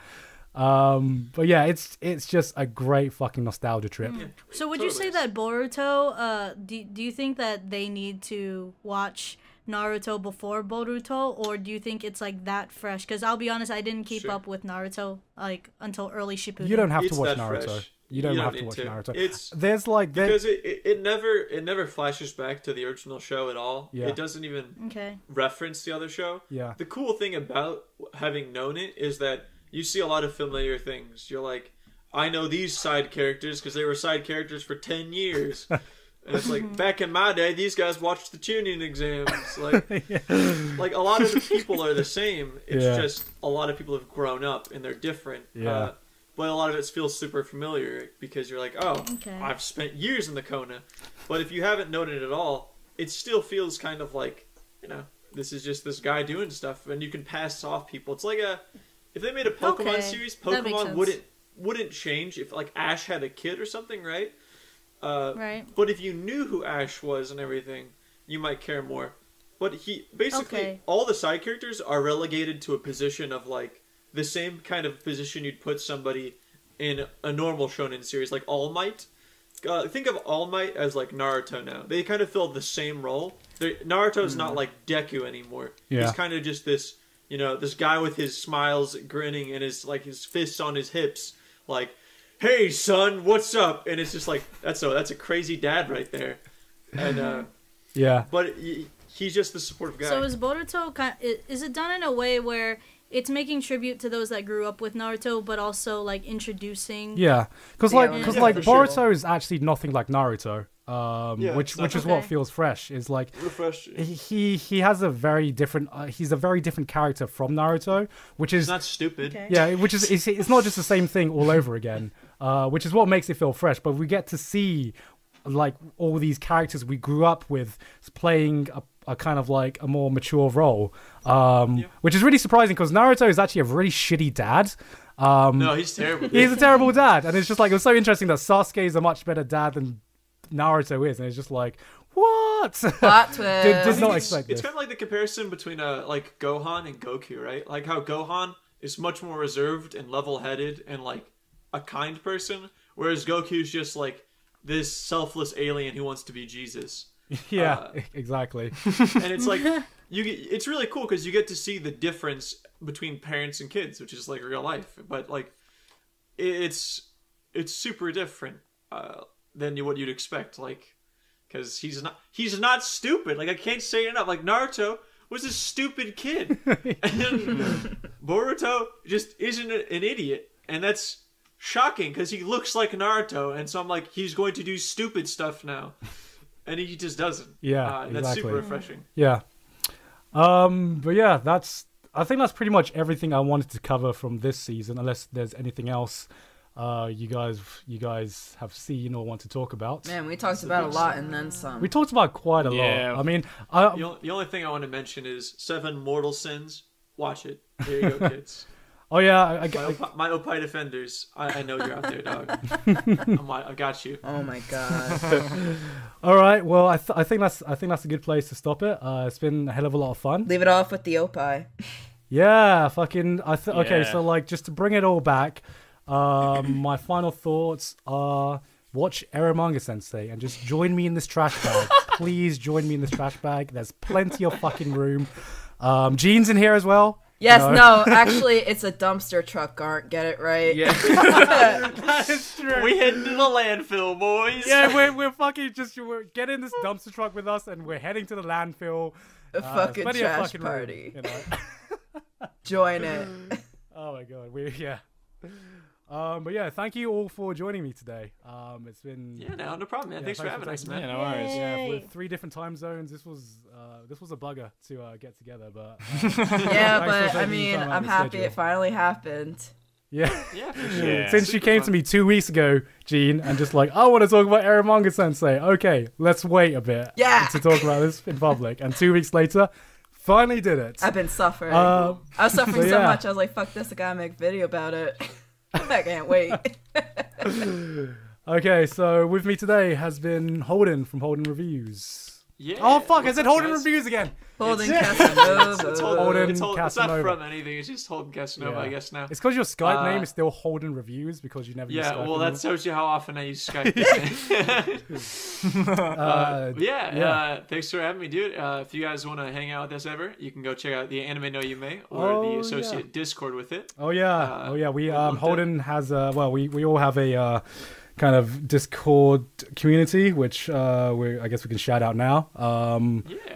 But yeah, it's just a great fucking nostalgia trip. So would you say that Boruto, do you think that they need to watch Naruto before Boruto, or do you think it's like that fresh? Because I'll be honest, I didn't keep Sure. up with Naruto like until early Shippuden. You don't have It's to watch that Naruto. fresh. You don't have to need watch to. Naruto. It's There's like because it never flashes back to the original show at all. Yeah. It doesn't even Okay. reference the other show. Yeah. The cool thing about having known it is that you see a lot of familiar things. You're like, I know these side characters because they were side characters for 10 years. And it's like, back in my day, these guys watched the tuning exams. Like, like a lot of the people are the same. It's just a lot of people have grown up and they're different. Yeah. But a lot of it feels super familiar because you're like, oh, I've spent years in the Kona. But if you haven't known it at all, it still feels kind of like, you know, this is just this guy doing stuff, and you can pass off people. It's like if they made a Pokemon series, Pokemon wouldn't change if like Ash had a kid or something, right? Right. But if you knew who Ash was and everything, you might care more. But he basically all the side characters are relegated to a position of like the same kind of position you'd put somebody in a normal shonen series, like All Might. Think of All Might as like Naruto now. They kind of fill the same role. Naruto's not like Deku anymore. Yeah. He's kind of just this, you know, this guy with his smiles, grinning, and his fists on his hips, like, "Hey son, what's up?" And it's just like that's a crazy dad right there. And but he's just the supportive guy. So is Boruto is it done in a way where it's making tribute to those that grew up with Naruto, but also like introducing? Yeah, because Boruto is actually nothing like Naruto. Which is what feels fresh. Is like he has a very different. He's a very different character from Naruto, which is not stupid. Okay. Yeah, which is it's not just the same thing all over again. Which is what makes it feel fresh. But we get to see like all these characters we grew up with playing a kind of like a more mature role, which is really surprising because Naruto is actually a really shitty dad. No, he's terrible. He's a terrible dad, and it's just like it was so interesting that Sasuke is a much better dad than Naruto is, and it's just like what? Plot twist. Did not expect this. It's kind of like the comparison between like Gohan and Goku, right? Like how Gohan is much more reserved and level-headed and like a kind person, whereas Goku's just like this selfless alien who wants to be Jesus. Yeah, exactly. And it's like it's really cool because you get to see the difference between parents and kids, which is like real life. But like, it's super different than what you'd expect. Like, because he's not stupid. Like I can't say it enough. Like Naruto was a stupid kid, and Boruto just isn't an idiot, and that's shocking because he looks like Naruto, and so I'm like, he's going to do stupid stuff now. And he just doesn't. Yeah, exactly. That's super refreshing. Yeah. But yeah, I think that's pretty much everything I wanted to cover from this season, unless there's anything else you guys have seen or want to talk about. Man, we talked about a lot and then some. We talked about quite a lot. I mean, the only thing I want to mention is 7 Mortal Sins. Watch it. There you go, kids. Oh yeah, my Opie defenders. I know you're out there, dog. I got you. Oh my god. All right, well, I think that's a good place to stop it. It's been a hell of a lot of fun. Leave it off with the Opie. Yeah, fucking. Okay, so like just to bring it all back, my final thoughts are: watch Eromanga Sensei and just join me in this trash bag. Please join me in this trash bag. There's plenty of fucking room. Gene's in here as well. Yes, no, actually, it's a dumpster truck, Garnt. Get it right. Yeah. That is true. We heading to the landfill, boys. Yeah, we're fucking we're getting this dumpster truck with us, and we're heading to the landfill. A fucking trash party. Room, you know? Join it. Oh my god, but yeah, thank you all for joining me today. It's been no problem, man. Yeah, thanks for having us, man. Yeah, no worries. Yeah, with 3 different time zones, this was a bugger to get together, but but I mean, I'm happy it finally happened. Yeah, for sure. Since you came to me 2 weeks ago, Gene, and just like, I want to talk about Eromanga Sensei. Okay, let's wait a bit to talk about this in public. And 2 weeks later, finally did it. I've been suffering. I was suffering so much. I was like, fuck this, I gotta make a video about it. I can't wait. Okay, so with me today has been Holden from Holden Reviews. Yeah. Oh fuck! I said Holden Reviews again. Holden Casanova. It's not from anything. It's just Holden Casanova, I guess now. It's because your Skype name is still Holden Reviews because you never use Skype. Yeah, well, that shows you how often I use Skype. Thanks for having me, dude. If you guys want to hang out with us ever, you can go check out the Anime No Yume or the associate Discord with it. Oh yeah, We Holden has we all have a kind of Discord community, which I guess we can shout out now.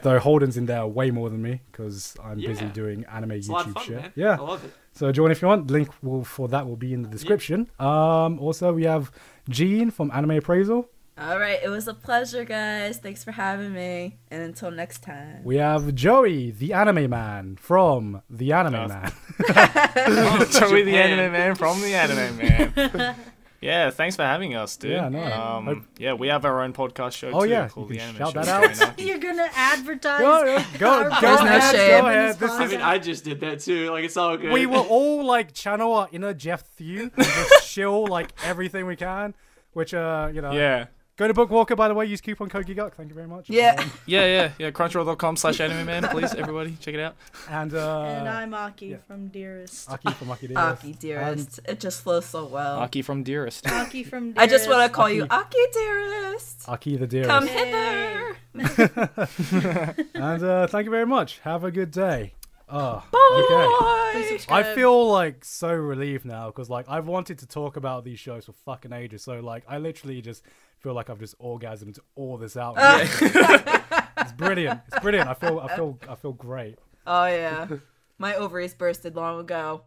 Though Holden's in there way more than me because I'm busy doing anime YouTube shit. Man. Yeah, I love it. So join if you want. Link for that will be in the description. Also, we have Gene from Anime Appraisal. All right, it was a pleasure, guys. Thanks for having me. And until next time. We have Joey, the anime man from the Anime Man. Joey, the anime man from the Anime Man. Yeah, thanks for having us, dude. Yeah, no. Yeah, we have our own podcast show too. Oh yeah, called you The can Anime shout Show. that out. You're gonna advertise. Go There's no ahead, shame. go ahead. This I is mean, I just did that too. Like, it's all good. we will all like channel our inner Jeff Thew and just shill like everything we can. Which Yeah. Go to Bookwalker, by the way. Use coupon code GEEGUCK. Thank you very much. Yeah. Yeah. Crunchyroll.com/animeman, please, everybody, check it out. And I'm Aki from Dearest. Aki from Akidearest. Aki-dearest. It just flows so well. Aki from Dearest. Aki from Dearest. I just want to call you Aki-dearest. Aki the dearest. Come hither. And thank you very much. Have a good day. Bye. Okay. Please subscribe. I feel like so relieved now because like I've wanted to talk about these shows for fucking ages. So like I literally just feel like I've just orgasmed all this out. It's brilliant. It's brilliant. I feel great. Oh yeah, my ovaries bursted long ago.